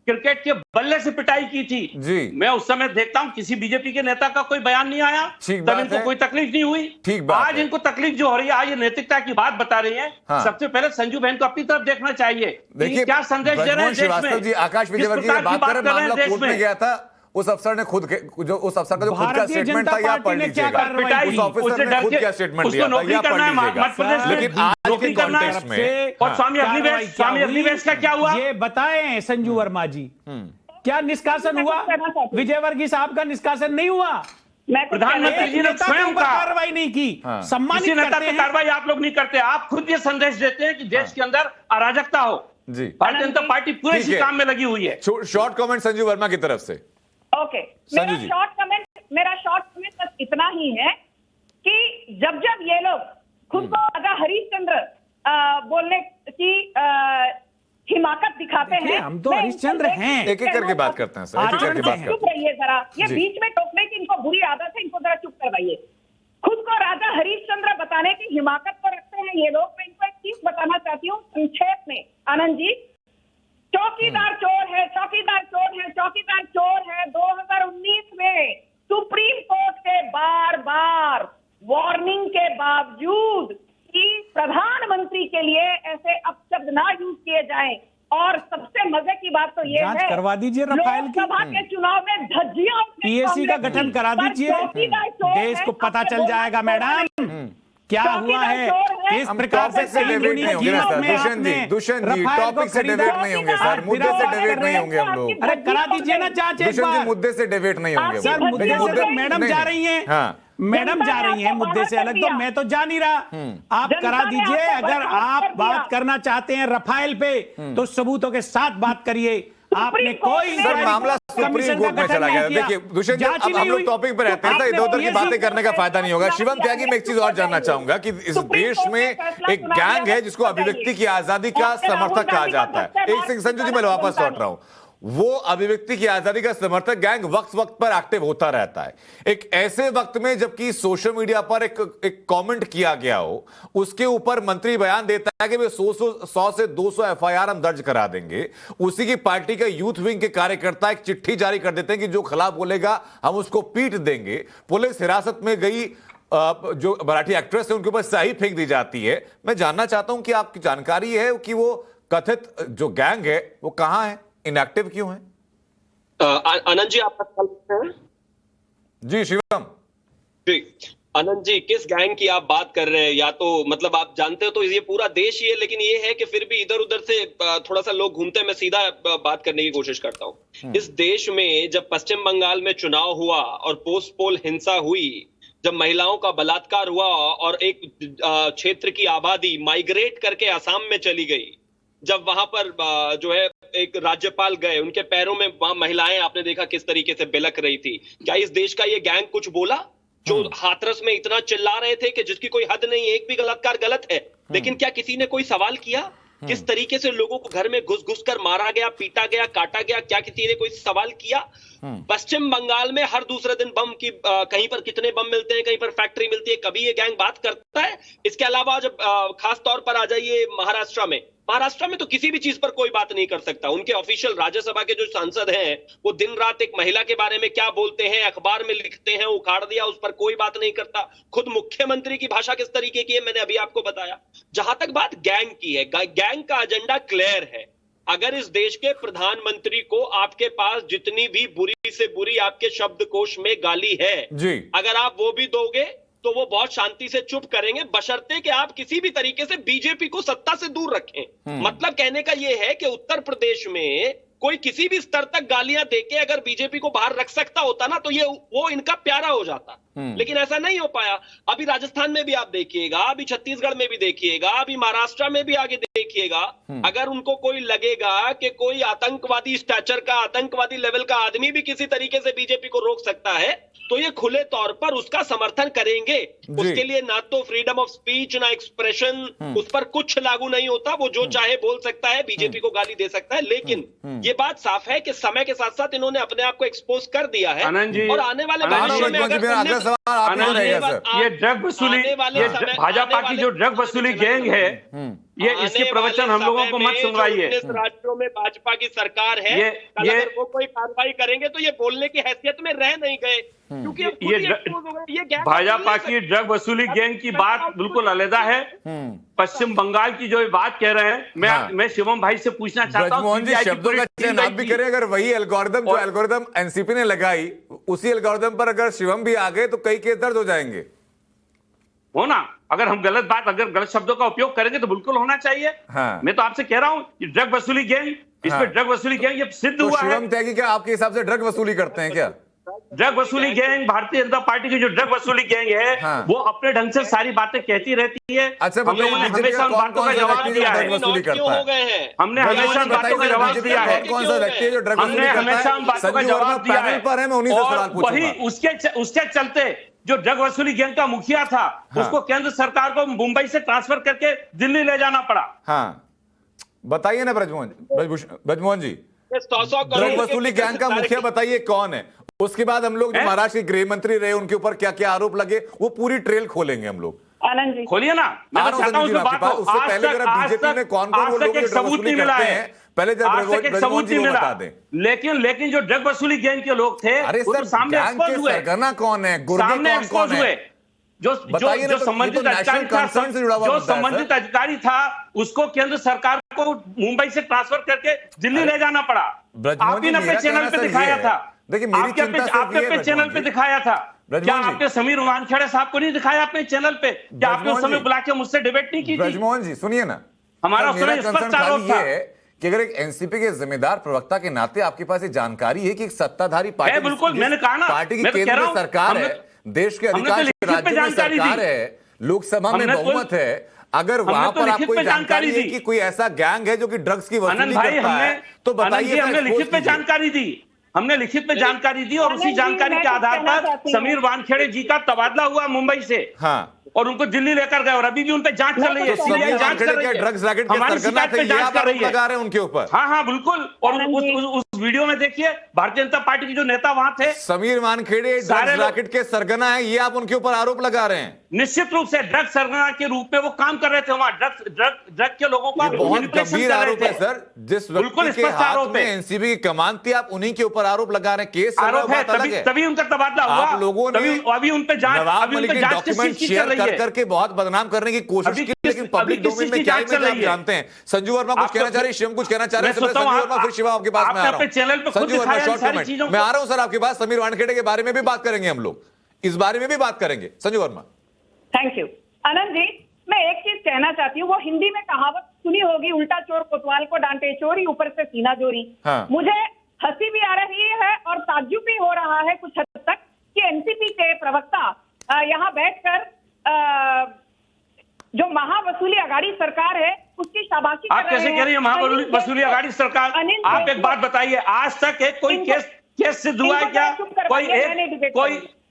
Speaker 7: क्रिकेट के बल्ले से पिटाई की थी। मैं उस समय देखता हूं किसी बीजेपी के नेता का कोई बयान नहीं आया, तब इनको कोई तकलीफ नहीं हुई। आज इनको तकलीफ जो हो रही है, आज ये नैतिकता की बात बता रही है। सबसे पहले संजू बहन को अपनी तरफ देखना चाहिए। देखिए क्या संदेश दे रहे हैं देश में।
Speaker 1: आकाश विजयवर्गीय की बात कर रहे हैं, मामला कोर्ट में गया था। उस अफसर ने खुद जो उस अफसर का जो खुद का स्टेटमेंट था, या पढ़ लीजिएगा। उस ऑफिसर ने खुद क्या स्टेटमेंट दिया था, या पढ़ लीजिएगा। लेकिन आज के कॉन्टेक्स्ट में
Speaker 7: और स्वामी अग्निवेश का क्या हुआ,
Speaker 10: ये बताएं संजू वर्मा जी। क्या निष्कासन हुआ? विजयवर्गीय साहब का निष्कासन नहीं हुआ।
Speaker 7: प्रधानमंत्री जी ने स्वयं
Speaker 10: कार्रवाई नहीं की। सम्मानित करते हैं,
Speaker 7: कार्रवाई आप लोग नहीं करते। आप खुद ये संदेश देते हैं कि देश के अंदर अराजकता हो। भारतीय जनता पार्टी पूरे इसी काम में लगी हुई है।
Speaker 1: शॉर्ट कमेंट संजू वर्मा की तरफ से।
Speaker 8: ओके, मेरा शॉर्ट कमेंट बस इतना ही है कि जब ये लोग खुद को राजा हरिश्चंद्र बोलने की हिमाकत दिखाते हैं,
Speaker 10: हम तो हरिश्चंद्र हैं।
Speaker 1: एक एक करके बात करते हैं सर, एक एक करके बात करते हैं।
Speaker 8: चुप रहिए जरा, ये बीच में टोकने की इनको बुरी आदत है, इनको जरा चुप करवाइए। खुद को राजा हरिश्चंद्र बताने की हिमाकत तो रखते हैं ये लोग। मैं इनको एक चीज बताना चाहती हूँ, आनंद जी, चौकीदार चोर है, चौकीदार चोर है, चौकीदार चोर है। 2019 में सुप्रीम कोर्ट के बार बार वार्निंग के बावजूद कि प्रधानमंत्री के लिए ऐसे अपशब्द ना यूज किए जाएं। और सबसे मजे की बात तो ये है,
Speaker 10: करवा दीजिए रफाल की,
Speaker 8: लोकसभा के चुनाव में धज्जियां
Speaker 10: पीएससी का गठन करा दीजिए, देश को पता चल जाएगा मैडम क्या हुआ है, किस प्रकार से
Speaker 1: दुष्यंत जी टॉपिक से डिबेट नहीं होंगे सर, मुद्दे से डिबेट नहीं होंगे हम लोग।
Speaker 10: अरे करा दीजिए ना जांच एक बार,
Speaker 1: मुद्दे से डिबेट नहीं होंगे
Speaker 10: सर। मुद्दे से तो मैडम जा रही हैं, मैडम जा रही हैं मुद्दे से अलग, तो मैं तो जा नहीं रहा। आप करा दीजिए, अगर आप बात करना चाहते हैं रफाल पे तो सबूतों के साथ बात करिए। आपने कोई
Speaker 1: मामला सुप्रीम कोर्ट में चला गया। देखिए दुष्यंत जी, अब हम लोग टॉपिक पर रहते हैं, इधर उधर की बातें करने का फायदा नहीं होगा। शिवम त्यागी, मैं एक चीज और जानना चाहूंगा कि इस देश में एक गैंग है जिसको अभिव्यक्ति की आजादी का समर्थक कहा जाता है। एक सेकंड संजू जी, मैं वापस लौट रहा हूं। वो अभिव्यक्ति की आजादी का समर्थक गैंग वक्त वक्त पर एक्टिव होता रहता है। एक ऐसे वक्त में जबकि सोशल मीडिया पर एक कमेंट किया गया हो, उसके ऊपर मंत्री बयान देता है कि वे 100 से 200 एफआईआर हम दर्ज करा देंगे। उसी की पार्टी का यूथ विंग के कार्यकर्ता एक चिट्ठी जारी कर देते हैं कि जो खिलाफ बोलेगा हम उसको पीट देंगे। पुलिस हिरासत में गई जो मराठी एक्ट्रेस है उनके ऊपर स्याही फेंक दी जाती है। मैं जानना चाहता हूं कि आपकी जानकारी है कि वो कथित जो गैंग है वो कहां है, इनएक्टिव क्यों है?
Speaker 9: आनंद जी आपका सवाल है?
Speaker 1: जी शिवम
Speaker 9: जी, आनंद जी किस गैंग की आप बात कर रहे हैं? या तो मतलब आप जानते हो तो ये पूरा देश ही है, लेकिन ये है कि फिर भी इधर उधर से थोड़ा सा लोग घूमते हैं। मैं सीधा बात करने की कोशिश करता हूं। इस देश में जब पश्चिम बंगाल में चुनाव हुआ और पोस्ट पोल हिंसा हुई, जब महिलाओं का बलात्कार हुआ और एक क्षेत्र की आबादी माइग्रेट करके असम में चली गई, जब वहां पर जो है एक राज्यपाल गए, उनके पैरों में वहां महिलाएं आपने देखा किस तरीके से बिलक रही थी। क्या इस देश का ये गैंग कुछ बोला? जो हाथरस में इतना चिल्ला रहे थे कि जिसकी कोई हद नहीं, एक भी बलात्कार गलत है, लेकिन क्या किसी ने कोई सवाल किया? किस तरीके से लोगों को घर में घुस घुस कर मारा गया, पीटा गया, काटा गया, क्या किसी ने कोई सवाल किया? पश्चिम बंगाल में हर दूसरे दिन बम की कहीं पर कितने बम मिलते हैं, कहीं पर फैक्ट्री मिलती है, कभी ये गैंग बात करता है? इसके अलावा जब खास तौर पर आ जाइए महाराष्ट्र में तो किसी भी चीज पर कोई बात नहीं कर सकता। उनके ऑफिशियल राज्यसभा के जो सांसद हैं वो दिन रात एक महिला के बारे में क्या बोलते हैं, अखबार में लिखते हैं, उखाड़ दिया, उस पर कोई बात नहीं करता। खुद मुख्यमंत्री की भाषा किस तरीके की है मैंने अभी आपको बताया। जहां तक बात गैंग की है, गैंग का एजेंडा क्लियर है। अगर इस देश के प्रधानमंत्री को आपके पास जितनी भी बुरी से बुरी आपके शब्दकोश में गाली है जी, अगर आप वो भी दोगे तो वो बहुत शांति से चुप करेंगे, बशर्ते कि आप किसी भी तरीके से बीजेपी को सत्ता से दूर रखें। मतलब कहने का ये है कि उत्तर प्रदेश में कोई किसी भी स्तर तक गालियां देके अगर बीजेपी को बाहर रख सकता होता ना, तो ये वो इनका प्यारा हो जाता। लेकिन ऐसा नहीं हो पाया। अभी राजस्थान में भी आप देखिएगा, अभी छत्तीसगढ़ में भी देखिएगा, अभी महाराष्ट्र में भी आगे देखिएगा। अगर उनको कोई लगेगा कि कोई आतंकवादी स्टैचर का, आतंकवादी लेवल का आदमी भी किसी तरीके से बीजेपी को रोक सकता है, तो ये खुले तौर पर उसका समर्थन करेंगे। उसके लिए ना तो फ्रीडम ऑफ स्पीच ना एक्सप्रेशन, उस पर कुछ लागू नहीं होता। वो जो चाहे बोल सकता है, बीजेपी को गाली दे सकता है। लेकिन ये बात साफ है कि समय के साथ साथ इन्होंने अपने आप को एक्सपोज कर दिया है। और आने वाले भविष्य में
Speaker 11: ये ड्रग वसूली, ये भाजपा की जो ड्रग वसूली गैंग है, ये इसके प्रवचन हम लोगों को मत सुनवाइए।
Speaker 9: राज्यों में भाजपा की सरकार है, अगर वो कोई कार्रवाई करेंगे तो ये बोलने की हैसियत में रह नहीं गए, क्योंकि
Speaker 11: ये भाजपा की ड्रग वसूली गैंग की बात बिल्कुल अलग है। पश्चिम बंगाल की जो बात कह रहे हैं, मैं शिवम भाई से पूछना चाहता हूँ,
Speaker 1: शब्दों का चयन आप भी करें। अगर वही एल्गोरिदम जो एल्गोरिदम एनसीपी ने लगाई, उसी एल्गोरिदम पर अगर शिवम भी आ गए तो कई केस दर्ज हो जाएंगे।
Speaker 11: हो ना, अगर हम अगर गलत शब्दों का उपयोग करेंगे तो बिल्कुल होना चाहिए। मैं तो आपसे कह रहा हूँ कि ड्रग वसूली गैंग, इसमें ड्रग वसूली गैंग ये सिद्ध हुआ है।
Speaker 1: शिवम त्यागी क्या आपके हिसाब से ड्रग वसूली करते हैं क्या?
Speaker 11: ड्रग वसूली गैंग, भारतीय जनता पार्टी की जो ड्रग वसूली गैंग है, वो अपने ढंग से सारी बातें कहती रहती है।
Speaker 1: अच्छा,
Speaker 11: हम लोगों ने हमेशा उन बातों का जवाब दिया है। हमने हमेशा उन बातों का जवाब दिया है।
Speaker 1: कौन सा व्यक्ति है जो ड्रग वसूली करता है?
Speaker 11: हमने हमेशा उन बातों का जवाब दिया है।
Speaker 1: और
Speaker 11: वही उसके चलते जो ड्रग वसूली गैंग का मुखिया था, उसको केंद्र सरकार को मुंबई से ट्रांसफर करके दिल्ली ले जाना पड़ा।
Speaker 1: बताइए ना ब्रजमोहन जी, ड्रग वसूली गैंग का मुखिया बताइए कौन है? उसके बाद हम लोग जो महाराष्ट्र के गृह मंत्री रहे, उनके ऊपर क्या क्या आरोप लगे, वो पूरी ट्रेल खोलेंगे हम लोग।
Speaker 8: आनंद जी
Speaker 7: खोलिए ना, मैं तो चाहता हूँ उसमें बात हो।
Speaker 1: उससे पहले जरा बीजेपी में कौन-कौन वो लोग
Speaker 7: एक सबूत नहीं मिला है,
Speaker 1: पहले जरा
Speaker 7: आज तक एक सबूत नहीं मिला।
Speaker 1: बता दें।
Speaker 7: लेकिन जो ड्रग वसूली गैंग के लोग थे,
Speaker 1: अरे
Speaker 7: वो
Speaker 1: सर,
Speaker 7: तो सामने एक्सपोज हुए।
Speaker 1: सरगना कौन है, गुर्गे
Speaker 7: सामने
Speaker 1: कौन
Speaker 7: एक्सपोज हुए। जो संबंधित अधिकारी था, जो संबंधित अधिकारी था, उसको केंद्र सरकार को मुंबई से ट्रांसफर करके दिल्ली ले जाना पड़ा। आप ही ने अपने चैनल पे दिखाया था,
Speaker 1: देखिए मेरी
Speaker 7: आपके अपने चैनल पे दिखाया था। क्या आपने समीर वानखेड़े साहब को नहीं दिखाया अपने चैनल पे? क्या आपने उस समय बुला के मुझसे डिबेट नहीं की थी?
Speaker 1: ब्रजमोहन जी सुनिए ना,
Speaker 7: हमारा उस समय स्पष्ट आरोप था
Speaker 1: कि अगर एक एनसीपी के जिम्मेदार प्रवक्ता के नाते आपके पास ये जानकारी है कि एक सत्ताधारी पार्टी,
Speaker 7: बिल्कुल मैंने कहा ना,
Speaker 1: पार्टी की केंद्र सरकार है, देश के अधिकांश राज्यों में सरकार है, लोकसभा में बहुमत है, अगर वहां पर आपको जानकारी है कि कोई ऐसा गैंग है जो कि ड्रग्स की वसूली करता है, तो बताइए।
Speaker 7: हमने लिखित में जानकारी दी, हमने लिखित में जानकारी दी और उसी जानकारी के आधार पर समीर वानखेड़े जी का तबादला हुआ मुंबई से।
Speaker 1: हाँ,
Speaker 7: और उनको दिल्ली लेकर गए और अभी भी उन पे जांच चल रही है, सीबीआई जांच कर रही है,
Speaker 1: ड्रग्स रैकेट के सरगना थे, ये आप आरोप लगा रहे हैं उनके ऊपर।
Speaker 7: हाँ बिल्कुल। और उस वीडियो में देखिए भारतीय जनता पार्टी के जो नेता वहां थे,
Speaker 1: समीर वानखेड़े ड्रग्स रैकेट के सरगना है, ये आप उनके ऊपर आरोप लगा रहे हैं।
Speaker 7: निश्चित रूप से ड्रग सरगना के रूप में वो काम कर रहे थे वहां, ड्रग के लोगों का
Speaker 1: बहुत गंभीर आरोप है सर। जिस व्यक्ति के हाथ में एनसीबी की कमान थी, आप उन्हीं के ऊपर आरोप लगा रहे हैं। केस
Speaker 7: आरोप है, तभी उनका तबादला हुआ।
Speaker 1: आप लोगों ने
Speaker 7: अभी उन पे जांच
Speaker 1: डॉक्यूमेंट शेयर कर करके बहुत बदनाम करने की कोशिश की, लेकिन पब्लिक डोमेन में क्या है आप जानते हैं। संजू वर्मा कुछ कहना चाह रहे हैं, शिवम कुछ कहना चाह रहे हैं। संजू वर्मा, फिर शिवा आपके पास में आ रहा हूं। संजू वर्मा शॉर्ट कमेंट, मैं आ रहा हूं सर आपके पास। समीर वानखेड़े के बारे में भी बात करेंगे हम लोग, इस बारे में भी बात करेंगे। संजू वर्मा।
Speaker 8: Thank you Anand ji. मैं एक चीज कहना चाहती हूँ, वो हिंदी में कहावत सुनी होगी, उल्टा चोर कोतवाल को डांटे चोरी, ऊपर से सीना जोरी।
Speaker 1: हाँ।
Speaker 8: मुझे हंसी भी आ रही है और ताज्जुब भी हो रहा है कुछ हद तक कि एनसीपी के प्रवक्ता यहाँ बैठकर जो महावसूली अघाड़ी सरकार है उसकी शाबाशी
Speaker 7: आप कैसे कह रही है महावसूली अघाड़ी सरकार? आप एक बात बताइए, आज तक एक कोई केस सिद्ध हुआ है क्या?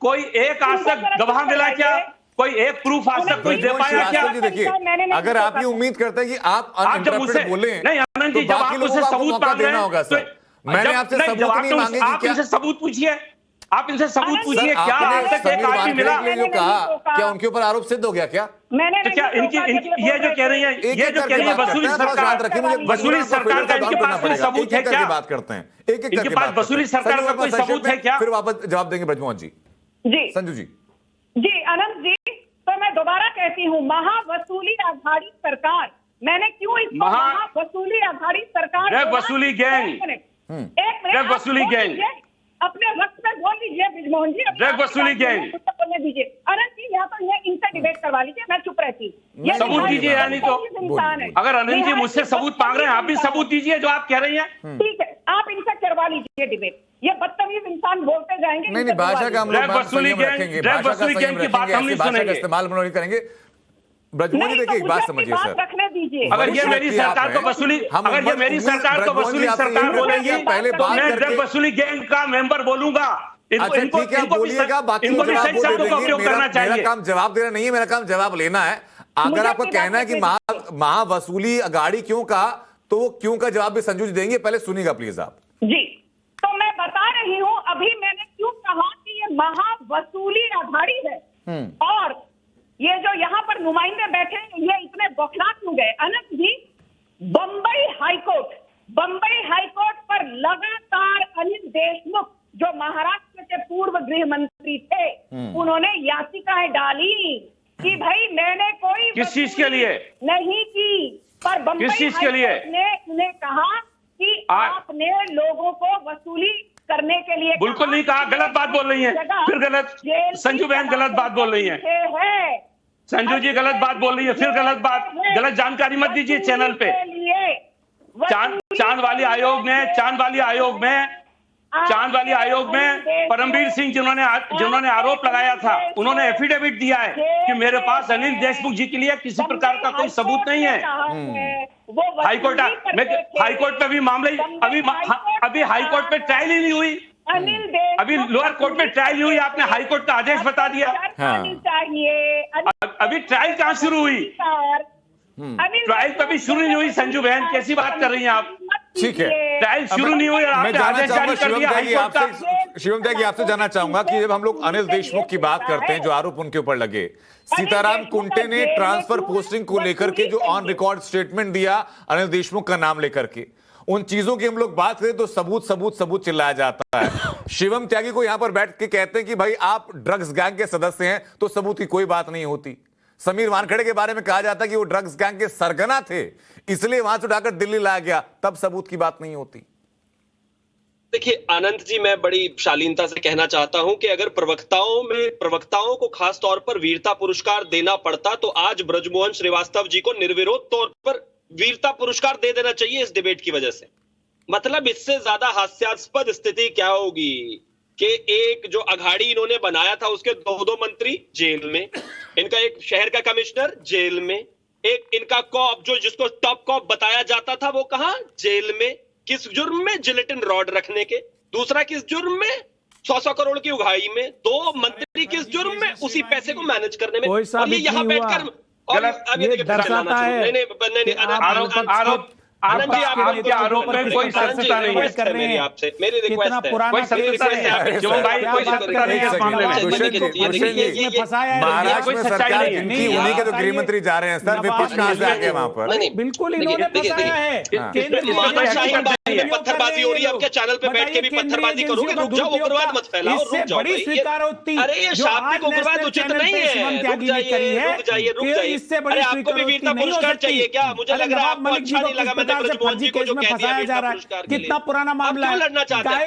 Speaker 7: कोई एक आज तक गवाह मिला क्या? कोई एक प्रूफ आज तक कोई दे पाया क्या?
Speaker 1: देखिए, अगर आप ये उम्मीद करते हैं कि आप
Speaker 7: जब मुझसे
Speaker 1: बोले,
Speaker 7: नहीं आनंद जी, जब आप मुझसे सबूत मांग रहे हैं तो
Speaker 1: मैंने आपसे सबूत नहीं मांगे।
Speaker 7: आप इनसे सबूत पूछिए, आप इनसे सबूत पूछिए, क्या आज तक एक आदमी मिला?
Speaker 1: जो कहा क्या उनके ऊपर आरोप सिद्ध हो गया क्या?
Speaker 8: मैंने
Speaker 7: क्या इनकी ये जो कह रही है, ये जो कह रही है वसूली सरकार का इनके पास कोई सबूत है क्या?
Speaker 1: बात करते हैं एक एक
Speaker 7: इनके पास वसूली सरकार का कोई सबूत है क्या?
Speaker 1: फिर वापस जवाब देंगे ब्रजमोहन जी।
Speaker 8: जी
Speaker 1: संजू जी।
Speaker 8: जी आनंद जी, तो मैं दोबारा कहती हूँ, महावसूली अघाड़ी सरकार, मैंने क्यों इसको महावसूली अघाड़ी सरकार,
Speaker 7: ड्रग वसूली गैंग, ड्रग वसूली गैंग,
Speaker 8: अपने वक्त में बोल लीजिए ब्रजमोहन जी,
Speaker 7: ड्रग वसूली गैंग
Speaker 8: बोलने दीजिए। अनंत जी या तो ये इनसे डिबेट करवा लीजिए, मैं चुप रहती।
Speaker 7: सबूत दीजिए, यानी तो अगर अनंत जी मुझसे सबूत मांग रहे हैं, आप भी सबूत दीजिए जो आप कह रही हैं।
Speaker 8: ठीक है, आप इनसे करवा लीजिए डिबेट। ये बदतमीज इंसान बोलते जाएंगे।
Speaker 1: नहीं, भाषा का हम लोग
Speaker 7: वसूली गैंग, ड्रग वसूली गैंग की बात हम नहीं सुनेंगे,
Speaker 1: इस्तेमाल नहीं करेंगे। ब्रजमोहन जी देखिए, एक बात समझिए सर,
Speaker 8: रखने दीजिए।
Speaker 7: अगर ये मेरी सरकार को वसूली, अगर ये मेरी सरकार को वसूली सरकार बोलेगी,
Speaker 1: पहले
Speaker 7: तो मैं ड्रग वसूली गैंग का मेंबर बोलूंगा।
Speaker 1: अच्छा ठीक है, बोलिएगा, बाकी
Speaker 7: इनको भी सही शब्दों का उपयोग करना चाहिए।
Speaker 1: मेरा काम जवाब देना नहीं है, मेरा काम जवाब लेना है। अगर आपका कहना है कि महावसूली अघाड़ी क्यों कहा, तो वो क्यों का जवाब भी संजू जी देंगे, पहले सुनिएगा प्लीज आप।
Speaker 8: जी, तो मैं बता रही हूँ अभी मैंने क्यों कहा कि ये महावसूली अघाड़ी है, और ये जो यहाँ पर नुमाइंदे बैठे ये इतने बौखला क्यों गए। अनंत जी, बंबई हाईकोर्ट पर लगातार अनिल देशमुख जो महाराष्ट्र के पूर्व गृह मंत्री थे, उन्होंने याचिकाएं डाली कि भाई मैंने कोई
Speaker 7: किस चीज के लिए
Speaker 8: नहीं की, पर बंबई
Speaker 7: किस चीज के लिए
Speaker 8: ने उन्हें कहा कि आपने लोगों को वसूली करने के लिए
Speaker 7: बिल्कुल नहीं कहा, गलत बात बोल रही है, फिर गलत। संजू बहन गलत बात बोल रही है, संजू जी गलत बात बोल रही है, फिर गलत बात, गलत जानकारी मत दीजिए चैनल पे। चांद वाली आयोग में परमवीर सिंह जिन्होंने आरोप लगाया था, उन्होंने एफिडेविट दिया है कि मेरे पास अनिल देशमुख जी के लिए किसी प्रकार का कोई सबूत नहीं है। हाईकोर्ट पे भी मामले अभी हाईकोर्ट पे ट्रायल ही नहीं हुई, अभी लोअर कोर्ट में ट्रायल हुई, आपने हाईकोर्ट का आदेश बता दिया। अभी ट्रायल कहाँ शुरू हुई? ट्रायल तो अभी शुरू नहीं हुई। संजू बहन कैसी बात कर रही हैं आप?
Speaker 1: ठीक है,
Speaker 11: ट्रायल शुरू नहीं हुई और
Speaker 1: मैं
Speaker 11: आपने
Speaker 1: जानना
Speaker 11: आदेश
Speaker 1: चाहूंगा
Speaker 11: जारी कर दिया हाईकोर्ट का।
Speaker 1: शिवम त्यागी आपसे जानना चाहूंगा कि जब हम लोग अनिल देशमुख की बात करते हैं, जो आरोप उनके ऊपर लगे, सीताराम कुंटे ने ट्रांसफर पोस्टिंग को लेकर के जो ऑन रिकॉर्ड स्टेटमेंट दिया अनिल देशमुख का नाम लेकर के, उन चीजों की हम लोग बात करें तो सबूत सबूत सबूत चिल्लाया जाता है। शिवम त्यागी को यहां पर बैठ के कहते हैं कि भाई आप ड्रग्स गैंग के सदस्य हैं, तो सबूत की कोई बात नहीं होती। समीर वानखेड़े के बारे में कहा जाता है कि वो ड्रग्स गैंग के सरगना थे, इसलिए वहां से उठाकर दिल्ली लाया गया, तब सबूत की बात नहीं होती।
Speaker 9: देखिए अनंत जी, मैं बड़ी शालीनता से कहना चाहता हूं कि अगर प्रवक्ताओं को खास तौर पर वीरता पुरस्कार देना पड़ता तो आज ब्रजमोहन श्रीवास्तव जी को निर्विरोध तौर पर वीरता पुरस्कार दे देना चाहिए इस डिबेट की वजह से। मतलब इससे ज्यादा हास्यास्पद स्थिति क्या होगी कि एक जो अघाड़ी इन्होंने बनाया था उसके दो मंत्री जेल में, इनका एक शहर का कमिश्नर जेल में, एक इनका कॉप जो जिसको टॉप कॉप बताया जाता था वो कहां, जेल में। किस जुर्म में? जिलेटिन रॉड रखने के। दूसरा किस जुर्म में? 100 करोड़ की उगाही में। 2 मंत्री किस जुर्म में? उसी पैसे को मैनेज करने में। और ये यहाँ बैठकर और अब ये
Speaker 10: दर्शाता है
Speaker 9: नहीं आनंद जी, आपके आरोप में कोई सत्यता नहीं है मेरी आपसे, मेरी रिक्वेस्ट है, कोई सत्यता नहीं है शिवम भाई, कोई सत्यता नहीं है इस मामले में।
Speaker 1: महाराष्ट्र में सरकार जिनकी, उन्हीं के तो गृह मंत्री जा रहे हैं सर, विपक्ष कहां से आ गए वहां पर?
Speaker 10: बिल्कुल इन्होंने फंसाया है।
Speaker 9: पत्थरबाजी हो रही है, आपके चैनल पे बैठ के भी पत्थरबाजी करोगे? रुक जाओ, उग्रवाद मत फैलाओ, रुक जाओ।
Speaker 10: बड़ी स्वीकारोक्ति,
Speaker 9: अरे ये शाब्दिक उग्रवाद उचित नहीं है, रुक जाइए।
Speaker 10: इससे
Speaker 9: अरे आपको भी वीरता पुरस्कार चाहिए क्या? मुझे लग रहा है आपको अच्छा नहीं लगा
Speaker 10: फर्जी केस में फंसाया जा रहा है। कितना पुराना मामला है,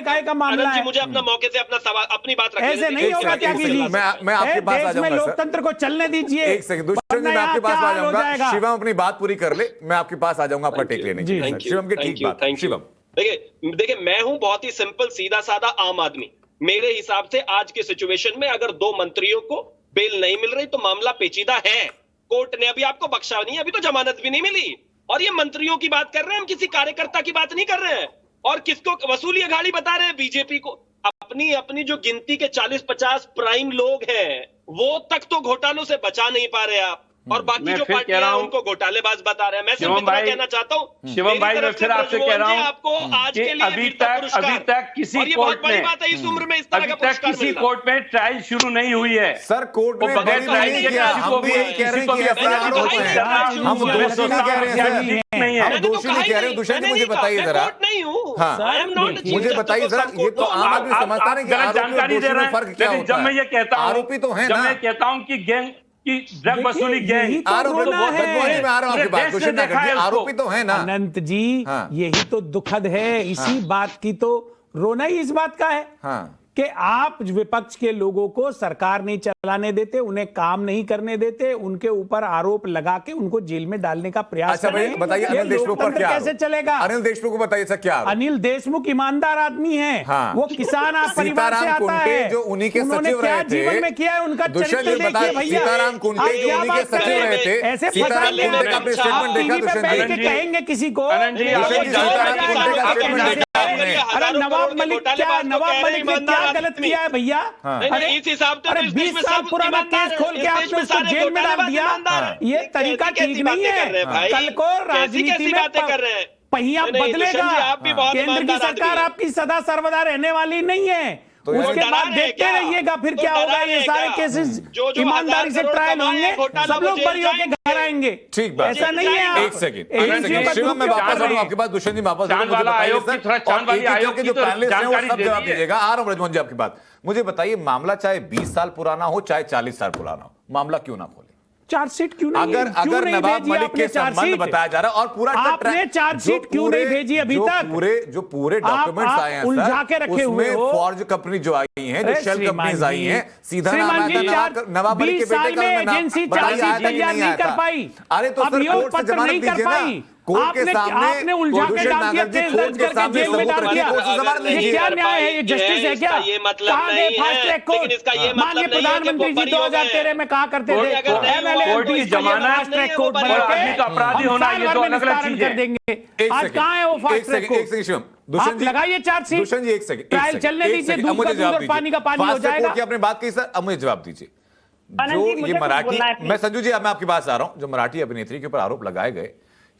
Speaker 10: काय का मामला है।
Speaker 9: मुझे अपना मौके से अपना सवाल, अपनी बात रखने
Speaker 10: ऐसे नहीं होगा त्यागी जी।
Speaker 1: मैं आपके पास आ जाऊंगा,
Speaker 10: लोकतंत्र को चलने दीजिए।
Speaker 1: एक सेकंड दुष्यंत जी, मैं आपके पास आ जाऊंगा। शिवम अपनी बात पूरी कर ले, मैं आपके पास आ जाऊंगा आपका टेक लेने। शिवम की ठीक बात। शिवम
Speaker 9: देखिए मैं हूं बहुत ही सिंपल सीधा साधा आम आदमी। मेरे हिसाब से आज के सिचुएशन में अगर 2 मंत्रियों को बेल नहीं मिल रही तो मामला पेचीदा है। कोर्ट ने अभी आपको बख्शा नहीं, अभी तो जमानत भी नहीं मिली, और ये मंत्रियों की बात कर रहे हैं, हम किसी कार्यकर्ता की बात नहीं कर रहे हैं। और किसको वसूली अघाड़ी बता रहे हैं? बीजेपी को। अपनी जो गिनती के 40-50 प्राइम लोग हैं वो तक तो घोटालों से बचा नहीं पा रहे आप, और बाकी जो पार्टियां हैं उनको घोटालेबाज बता रहे हैं। मैं सिर्फ इतना कहना चाहता हूं
Speaker 11: शिवम भाई, मैं फिर आपसे कह रहा हूं
Speaker 9: आपको आज के लिए
Speaker 11: अभी तक किसी कोर्ट में,
Speaker 9: बात है इस उम्र में इस तरह का पुरस्कार
Speaker 11: किसी कोर्ट में ट्रायल शुरू नहीं हुई है
Speaker 1: सर। कोर्ट में बगैर ट्रायल के हम भी यही कह रहे हैं कि एफआईआर हो है, हम दोषी नहीं कह रहे हैं सर,
Speaker 11: नहीं है,
Speaker 1: हम दोषी नहीं कह रहे हैं। दुष्यंत जी मुझे बताइए जरा,
Speaker 9: नहीं हूं,
Speaker 1: मुझे बताइए जरा, ये तो आम आदमी समझता नहीं कि
Speaker 11: जानकारी दे रहे हैं।
Speaker 1: फर्क क्या होता है?
Speaker 11: जब मैं ये कहता हूं,
Speaker 1: आरोपी तो है ना,
Speaker 11: मैं कहता हूं कि गैंग की ड्रग वसूली गैंग
Speaker 1: आरोपी तो है ना
Speaker 10: अनंत जी। यही तो दुखद है, इसी बात की तो रोना ही इस बात का है कि आप विपक्ष के लोगों को सरकार नहीं चलाने देते, उन्हें काम नहीं करने देते, उनके ऊपर आरोप लगा के उनको जेल में डालने का प्रयास
Speaker 1: अच्छा भाई बताइए, अनिल देशमुख पर क्या
Speaker 10: कैसे चलेगा?
Speaker 1: अनिल देशमुख को बताइए सर क्या?
Speaker 10: अनिल देशमुख ईमानदार आदमी है, वो किसान आप परिवार से आता है,
Speaker 1: जो उन्हीं के सचिव रहे थे,
Speaker 10: जीवन में किया है उनका चरित्र देखिए भैया।
Speaker 1: सीताराम कुंटे जो उन्हीं के सचिव रहे थे,
Speaker 10: ऐसे
Speaker 1: सीताराम कुंटे का आपने स्टेटमेंट देखा? दुष्यंत जी
Speaker 10: कहेंगे किसी को,
Speaker 1: सीताराम कुंटे का स्टेटमेंट देखा आपने?
Speaker 10: अरे नवाब मलिक ने क्या गलत किया है भैया?
Speaker 9: अरे इस हिसाब से
Speaker 10: 20 साल पुराना केस खोल के आपने उसको जेल में डाल दिया, ये तरीका ठीक नहीं है। कल को राजनीति में पहिया बदलेगा, केंद्र की सरकार आपकी सदा सर्वदा रहने वाली नहीं है। तो उसके बाद देखते रहिएगा फिर क्या होगा। ये सारे केसेस ईमानदारी से ट्रायल होंगे, सब लोग बरी होकर घर आएंगे।
Speaker 1: ठीक बात,
Speaker 10: ऐसा नहीं है।
Speaker 1: एक सेकंड शिवम, मैं वापस आऊंगा आपके पास। दुष्यंत जी वापस आयोग के जो पैनलिस्ट हैं वो सब जवाब दीजिएगा। आ रहा हूं ब्रजमोहन जी आपकी बात। मुझे बताइए, मामला चाहे 20 साल पुराना हो चाहे 40 साल पुराना हो, मामला क्यों ना खोले?
Speaker 10: चार्जशीट क्यों नहीं?
Speaker 1: अगर नवाब मलिक के संबंध बताया जा रहा है और पूरा
Speaker 10: आपने चार्जशीट क्यों नहीं भेजी अभी तक?
Speaker 1: जो पूरे डॉक्यूमेंट्स आए हैं
Speaker 10: उलझा के रखे हुए हो।
Speaker 1: फॉर्ज कंपनी जो आई हैं, जो शेल कंपनीज आई हैं, सीधा नवाब मलिक के बेटे का
Speaker 10: एजेंसी चार्जशीट तैयार नहीं कर पाई।
Speaker 1: अरे तो सर कोर्ट से जमानत दीजिए ना, कोर्ट के सामने
Speaker 10: आपने उलझा के डाल दिया, केस दर्ज करके जेल में डाल दिया। ये क्या न्याय है? ये जस्टिस है क्या?
Speaker 9: ये मतलब नहीं है, लेकिन इसका ये मतलब नहीं है कि वो
Speaker 10: प्रधानमंत्री जी 2013 में कहा करते थे
Speaker 11: कोर्ट की जमानत
Speaker 10: ट्रैक कोर्ट बना के
Speaker 11: अपराधी होना, ये दो अलग अलग चीजें
Speaker 10: कर देंगे। आज कहां है वो फास्ट ट्रैक कोर्ट? आप लगाइए चार्जशीट,
Speaker 1: दुष्यंत जी एक सेकंड,
Speaker 10: ट्रायल चलने दीजिए, दूध का दूध और पानी का पानी हो जाएगा।
Speaker 1: आपने बात की सर, अब मुझे जवाब दीजिए। जो ये मराठी, मैं संजू जी मैं आपकी बात आ रहा हूं, जो मराठी अभिनेत्री के ऊपर आरोप लगाए गए,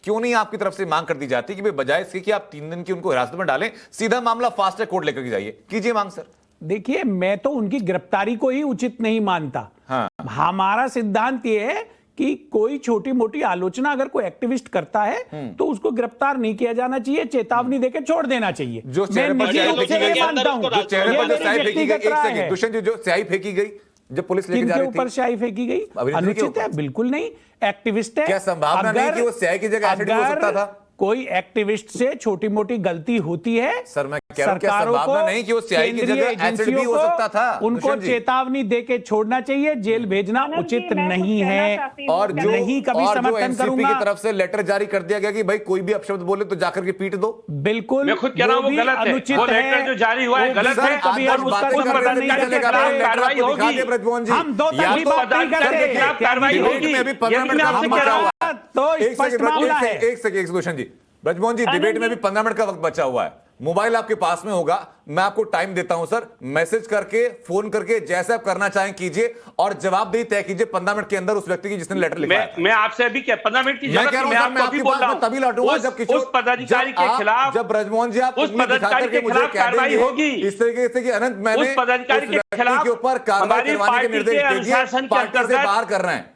Speaker 1: क्यों नहीं आपकी तरफ से मांग कर दी जाती कि भाई बजाय इसके कि आप 3 दिन की उनको हिरासत में डालें, सीधा मामला फास्ट ट्रैक कोर्ट लेकर के जाइए, कीजिए मांग सर।
Speaker 10: देखिए, मैं तो उनकी गिरफ्तारी को ही उचित नहीं मानता।
Speaker 1: हाँ।
Speaker 10: हमारा सिद्धांत यह है कि कोई छोटी मोटी आलोचना अगर कोई एक्टिविस्ट करता है तो उसको गिरफ्तार नहीं किया जाना चाहिए, चेतावनी देकर छोड़ देना चाहिए।
Speaker 1: जो चेहरे पर स्याही फेंकी गई, जो चेहरे पर जो स्याही फेंकी गई, एक सेकंड दुष्यंत जी, जो स्याही फेंकी गई जब पुलिस लेके जा रही थी,
Speaker 10: ऊपर स्याही फेंकी गई, अनुचित है? बिल्कुल नहीं, एक्टिविस्ट है।
Speaker 1: क्या संभावना नहीं कि वो स्याही की जगह एसिड भी हो सकता था?
Speaker 10: कोई एक्टिविस्ट से छोटी मोटी गलती होती है
Speaker 1: सर, मैं कह रहा हूं क्या संभावना नहीं कि वो स्याही की जगह एसिड भी हो सकता था?
Speaker 10: उनको चेतावनी देके छोड़ना चाहिए, जेल भेजना उचित नहीं है।
Speaker 1: और जो
Speaker 10: नहीं कभी समर्थन करूंगा
Speaker 1: की तरफ से लेटर जारी कर दिया गया कि भाई कोई भी अपशब्द बोले तो जाकर के पीट दो।
Speaker 10: बिल्कुल,
Speaker 11: मैं खुद कह रहा हूं वो गलत है,
Speaker 10: अनुचित
Speaker 11: वो लेटर
Speaker 10: है,
Speaker 11: जो जारी हुआ है गलत है।
Speaker 10: कभी हम उसका समर्थन नहीं करते,
Speaker 11: कार्रवाई होगी,
Speaker 1: ब्रजमोहन जी
Speaker 10: हम दो तरफी बात नहीं करते,
Speaker 11: कार्रवाई होगी।
Speaker 1: में भी 15 मिनट का वक्त बचा हुआ है,
Speaker 10: तो स्पष्ट मामला है।
Speaker 1: एक सेकंड दुष्यंत जी, ब्रजमोहन जी, डिबेट में भी 15 मिनट का वक्त बचा हुआ है, मोबाइल आपके पास में होगा, मैं आपको टाइम देता हूं सर, मैसेज करके फोन करके जैसे आप करना चाहें कीजिए और जवाबदेही तय कीजिए 15 मिनट के अंदर उस व्यक्ति की जिसने लेटर लिखा है।
Speaker 11: मैं आपसे अभी क्या 15 मिनट की
Speaker 1: मैं कह रहा हूं, मैं आपकी बात में तभी लौटूंगा जब किसी
Speaker 11: उस पदाधिकारी के खिलाफ,
Speaker 1: जब ब्रजमोहन जी आप
Speaker 11: उस पदाधिकारी के खिलाफ कार्रवाई होगी,
Speaker 1: इस तरीके से कि अनंत मैंने
Speaker 11: उस पदाधिकारी के खिलाफ
Speaker 1: के ऊपर कार्रवाई करवाने के निर्देश दे दिए, पार्टी से बाहर कर रहे हैं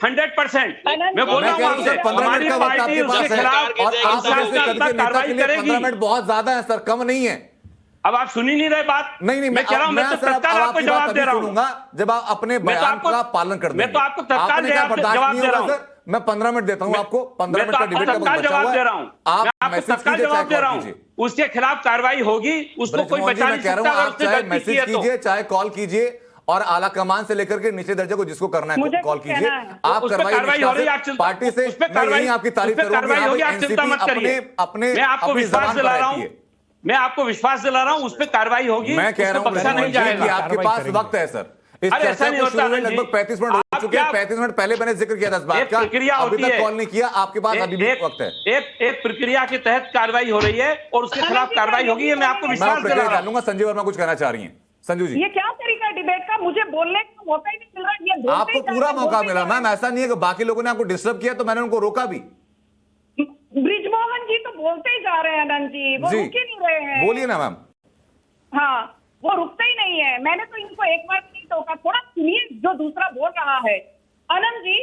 Speaker 11: 100%। मैं बोल रहा हूं आपसे, हमारी पार्टी उसके खिलाफ
Speaker 1: और आप
Speaker 11: कार्रवाई करेगी।
Speaker 1: 15 मिनट बहुत ज्यादा है सर, कम नहीं है।
Speaker 11: अब आप सुन ही नहीं रहे बात।
Speaker 1: नहीं,
Speaker 11: मैं कह रहा हूं, मैं तो तत्काल आपको जवाब दे रहा हूं
Speaker 1: जब आप अपने बयान का पालन कर देंगे।
Speaker 11: मैं तो आपको तत्काल जवाब दे रहा हूं।
Speaker 1: मैं 15 मिनट देता हूं आपको, 15 मिनट का डिबेट का
Speaker 11: तत्काल जवाब दे रहा हूं।
Speaker 1: आप
Speaker 11: आपको तत्काल जवाब दे रहा हूं, उसके खिलाफ कार्रवाई होगी, उसको कोई बचा नहीं सकता।
Speaker 1: आप चाहे मैसेज कीजिए, चाहे कॉल कीजिए, और आला कमान से लेकर के निचले दर्जे को जिसको करना है कॉल कीजिए। आप कार्रवाई हो रही है पार्टी से, मैं आपकी तारीफ करूंगा, अपने
Speaker 11: मैं आपको विश्वास दिला रहा हूं, मैं आपको विश्वास दिला रहा हूं, उस पर कार्रवाई होगी।
Speaker 1: मैं कह रहा हूं
Speaker 11: नहीं जाएगा,
Speaker 1: कि आपके पास वक्त है सर, इस चर्चा को शुरू में लगभग 35 मिनट हो चुके हैं, 35 मिनट पहले मैंने जिक्र किया था इस बात का, अभी तक कॉल नहीं किया, आपके पास अभी भी वक्त है।
Speaker 11: एक प्रक्रिया के तहत कार्रवाई हो रही है और उसके खिलाफ कार्रवाई होगी, मैं आपको विश्वास दिला रहा हूं।
Speaker 1: संजय वर्मा कुछ कहना चाह रही हैं। संजू जी,
Speaker 8: ये क्या तरीका है डिबेट का? मुझे बोलने का मौका ही नहीं मिल रहा। ये
Speaker 1: आपको पूरा मौका मिला मैम, ऐसा नहीं है कि बाकी लोगों ने आपको डिस्टर्ब किया तो मैंने उनको रोका भी।
Speaker 8: ब्रिजमोहन जी तो बोलते ही जा रहे हैं अनंत जी, वो रुक ही नहीं रहे हैं।
Speaker 1: बोलिए ना मैम।
Speaker 8: हाँ, वो रुकते ही नहीं है। मैंने तो इनको एक बार नहीं टोका, थोड़ा सुनिए जो दूसरा बोल रहा है। अनंत जी,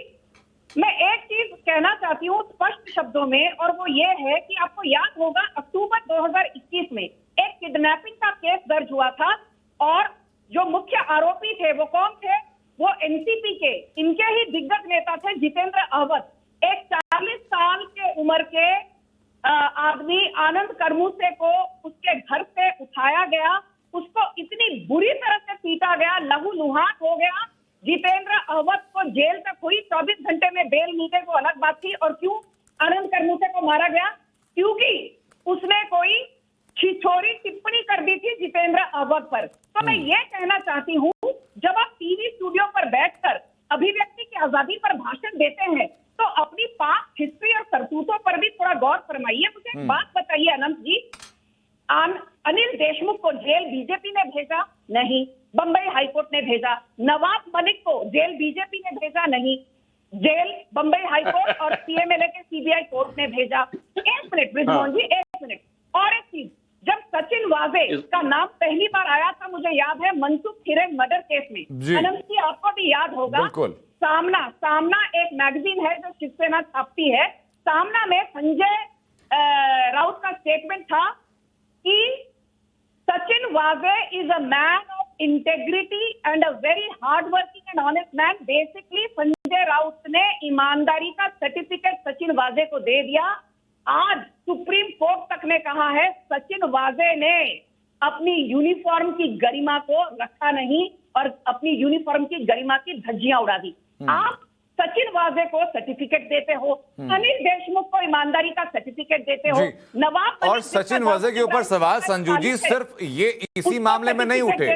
Speaker 8: मैं एक चीज कहना चाहती हूँ स्पष्ट शब्दों में, और वो ये है कि आपको याद होगा अक्टूबर 2021 में एक किडनैपिंग का केस दर्ज हुआ था और जो मुख्य आरोपी थे वो कौन थे? वो एनसीपी के इनके ही दिग्गज नेता थे जितेंद्र अहमद। एक 40 साल के उम्र के आदमी आनंद करमुसे को उसके घर से उठाया गया, उसको इतनी बुरी तरह से पीटा गया, लहूलुहान हो गया। जितेंद्र अहमद को जेल तक हुई, 24 घंटे में बेल मिल गई, वो अलग बात थी। और क्यों आनंद करमुसे को मारा गया? क्योंकि उसने कोई छिछोरी टिप्पणी कर दी थी जितेंद्र अहमद पर। तो मैं ये कहना चाहती हूँ, जब आप टीवी स्टूडियो पर बैठकर अभिव्यक्ति की आजादी पर भाषण देते हैं तो अपनी पास्ट हिस्ट्री और करतूतों पर भी थोड़ा गौर फरमाइए। मुझे एक बात बताइए अनंत जी, अनिल देशमुख को जेल बीजेपी ने भेजा? नहीं। बंबई हाईकोर्ट ने भेजा। नवाब मलिक को जेल बीजेपी ने भेजा? नहीं। जेल बंबई हाईकोर्ट और सीएमएलए के सीबीआई कोर्ट ने भेजा। एक मिनट ब्रिजमोहन जी, एक मिनट। और एक चीज, जब सचिन वाजे का नाम पहली बार आया था, मुझे याद है मनसुख हिरेन मर्डर केस में, अनंत जी आपको भी याद होगा, सामना एक मैगजीन है जो शिवसेना छापती है, सामना में संजय राउत का स्टेटमेंट था कि सचिन वाजे is a man of integrity and a very hard working and honest man. Basically Sanjay Raut ने ईमानदारी का सर्टिफिकेट सचिन वाजे को दे दिया। आज सुप्रीम कोर्ट तक ने कहा है सचिन वाजे ने अपनी यूनिफॉर्म की गरिमा को रखा नहीं और अपनी यूनिफॉर्म की गरिमा की धज्जियां उड़ा दी। आप सचिन वाजे को सर्टिफिकेट देते हो, अनिल देशमुख को ईमानदारी का सर्टिफिकेट देते हो, नवाब
Speaker 1: और सचिन वजे के ऊपर सवाल संजू जी सिर्फ ये इसी मामले में नहीं उठे।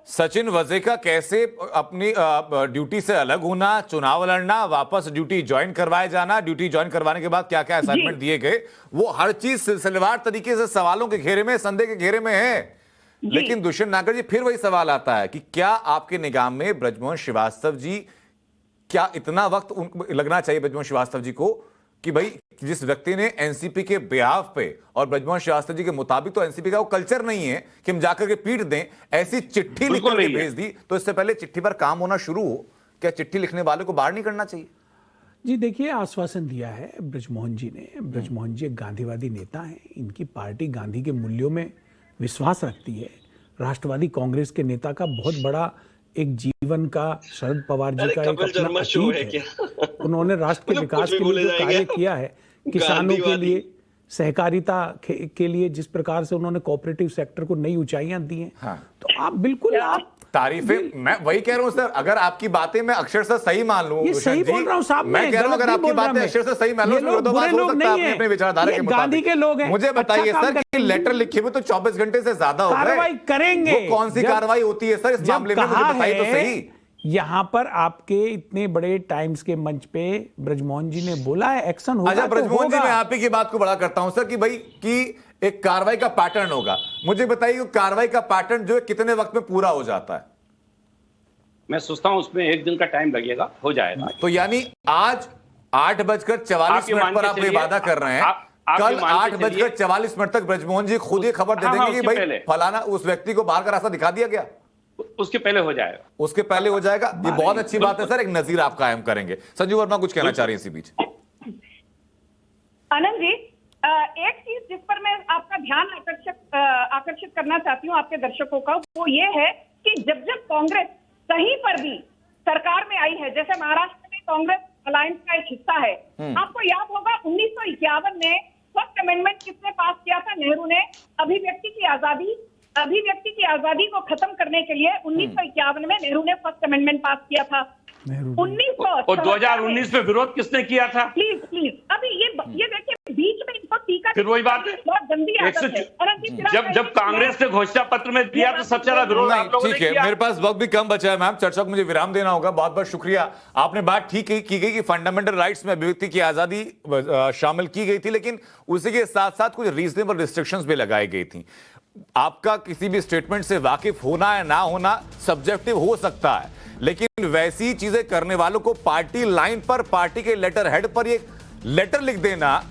Speaker 1: सचिन वजे का कैसे अपनी ड्यूटी से अलग होना, चुनाव लड़ना, वापस ड्यूटी ज्वाइन करवाए जाना, ड्यूटी ज्वाइन करवाने के बाद क्या क्या असाइनमेंट दिए गए, वो हर चीज सिलसिलेवार तरीके से सवालों के घेरे में, संदेह के घेरे में है। लेकिन दुष्यंत नागर जी, फिर वही सवाल आता है कि क्या आपके निगाह में ब्रजमोहन श्रीवास्तव जी, क्या इतना वक्त लगना चाहिए ब्रजमोहन श्रीवास्तव जी को कि भाई जिस व्यक्ति ने एनसीपी के बिहाफ पे, और ब्रजमोहन शास्त्री जी के मुताबिक तो एनसीपी का वो कल्चर नहीं है कि हम जाकर के पीट दें, ऐसी चिट्ठी लिख के भेज दी, तो इससे पहले चिट्ठी पर काम होना शुरू हो, क्या चिट्ठी लिखने वाले को बाहर नहीं करना चाहिए?
Speaker 10: जी देखिए, आश्वासन दिया है ब्रजमोहन जी ने। ब्रजमोहन जी एक गांधीवादी नेता हैं, इनकी पार्टी गांधी के मूल्यों में विश्वास रखती है। राष्ट्रवादी कांग्रेस के नेता का बहुत बड़ा एक जीवन का शरद पवार जी का एक अपना अतीत है। उन्होंने राष्ट्र के विकास के लिए जो कार्य किया है, किसानों के लिए, सहकारिता के लिए जिस प्रकार से उन्होंने कोऑपरेटिव सेक्टर को नई ऊंचाइयां दी हैं, हाँ। तो आप बिल्कुल आप
Speaker 1: तारीफें, मैं वही कह रहा हूं सर, अगर आपकी बातें मैं अक्षरशः सही मान लूं,
Speaker 10: ये सही बोल रहा हूं साहब,
Speaker 1: मैं कह रहा हूं अगर आपकी बातें अक्षरशः सही मान लूं, तो बात हो सकता है अपने विचारधारा के मुताबिक।
Speaker 10: गांधी के लोग हैं।
Speaker 1: मुझे बताइए सर कि लेटर लिखे हुए तो 24 घंटे से ज्यादा हो गए,
Speaker 10: कार्रवाई करेंगे,
Speaker 1: वो कौन सी कार्रवाई होती है सर इस मामले में, मुझे बताइए तो सही।
Speaker 10: यहाँ पर आपके इतने बड़े टाइम्स के मंच पे ब्रजमोहन जी ने बोला है एक्शन होगा।
Speaker 1: अच्छा ब्रजमोहन जी, मैं आप ही की बात को बड़ा करता हूं सर कि भाई कि एक कार्रवाई का पैटर्न होगा, मुझे बताइए कार्रवाई का पैटर्न जो है कितने वक्त में पूरा हो जाता है?
Speaker 7: मैं सोचता हूं उसमें 1 दिन का टाइम लगेगा, हो जाएगा।
Speaker 1: तो यानी आज 8:44 पर आप ये वादा कर रहे हैं, कल 8:44 तक ब्रजमोहन जी खुद ये खबर दे देंगे कि भाई फलाना उस व्यक्ति को बाहर का रास्ता दिखा दिया गया?
Speaker 7: उसके पहले हो जाएगा,
Speaker 1: उसके पहले हो जाएगा। ये बहुत अच्छी बात है सर, एक नजीर आप कायम करेंगे। संजू वर्मा कुछ कहना चाह रही है इसी बीच।
Speaker 8: आनंद जी, एक चीज जिस पर मैं आपका ध्यान आकर्षित करना चाहती हूँ आपके दर्शकों का, वो ये है कि जब जब कांग्रेस कहीं पर भी सरकार में आई है, जैसे महाराष्ट्र में कांग्रेस अलायंस का एक हिस्सा है, आपको याद होगा 1951 में फर्स्ट अमेंडमेंट किसने पास किया था? नेहरू ने। अभिव्यक्ति की आजादी को खत्म करने के लिए 1951 में नेहरू ने फर्स्ट अमेंडमेंट पास किया था।
Speaker 7: 2019 में विरोध किसने किया था?
Speaker 8: प्लीज अभी ये देखिए, बीच में इनको टीका,
Speaker 7: फिर वही बात है,
Speaker 8: बहुत गंदी आदत है।
Speaker 7: जब कांग्रेस ने घोषणा पत्र में दिया तो सबसे ज्यादा विरोध आप लोगों ने
Speaker 1: किया। ठीक है, मेरे पास वक्त भी कम बचा है मैम, चर्चा को मुझे विराम देना होगा। बहुत बहुत शुक्रिया, आपने बात ठीक की गई कि फंडामेंटल राइट्स में अभिव्यक्ति की आजादी शामिल की गई थी, लेकिन उसी के साथ साथ कुछ रीजनेबल रिस्ट्रिक्शंस भी लगाई गई थी। आपका किसी भी स्टेटमेंट से वाकिफ होना या ना होना सब्जेक्टिव हो सकता है, लेकिन वैसी चीजें करने वालों को पार्टी लाइन पर, पार्टी के लेटर हेड पर ये लेटर लिख देना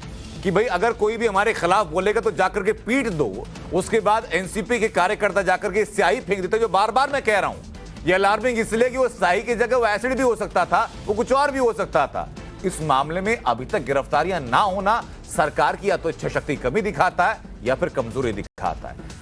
Speaker 1: कि भाई अगर कोई भी हमारे खिलाफ बोलेगा तो जाकर के पीट दो, उसके बाद एनसीपी के कार्यकर्ता जाकर के स्याही फेंक देते, जो बार बार मैं कह रहा हूं ये अलार्मिंग इसलिए कि वो स्याही की जगह वो एसिड भी हो सकता था, वो कुछ और भी हो सकता था। इस मामले में अभी तक गिरफ्तारियां ना होना सरकार की या तो इच्छा शक्ति कमी दिखाता है या फिर कमजोरी दिखाता है।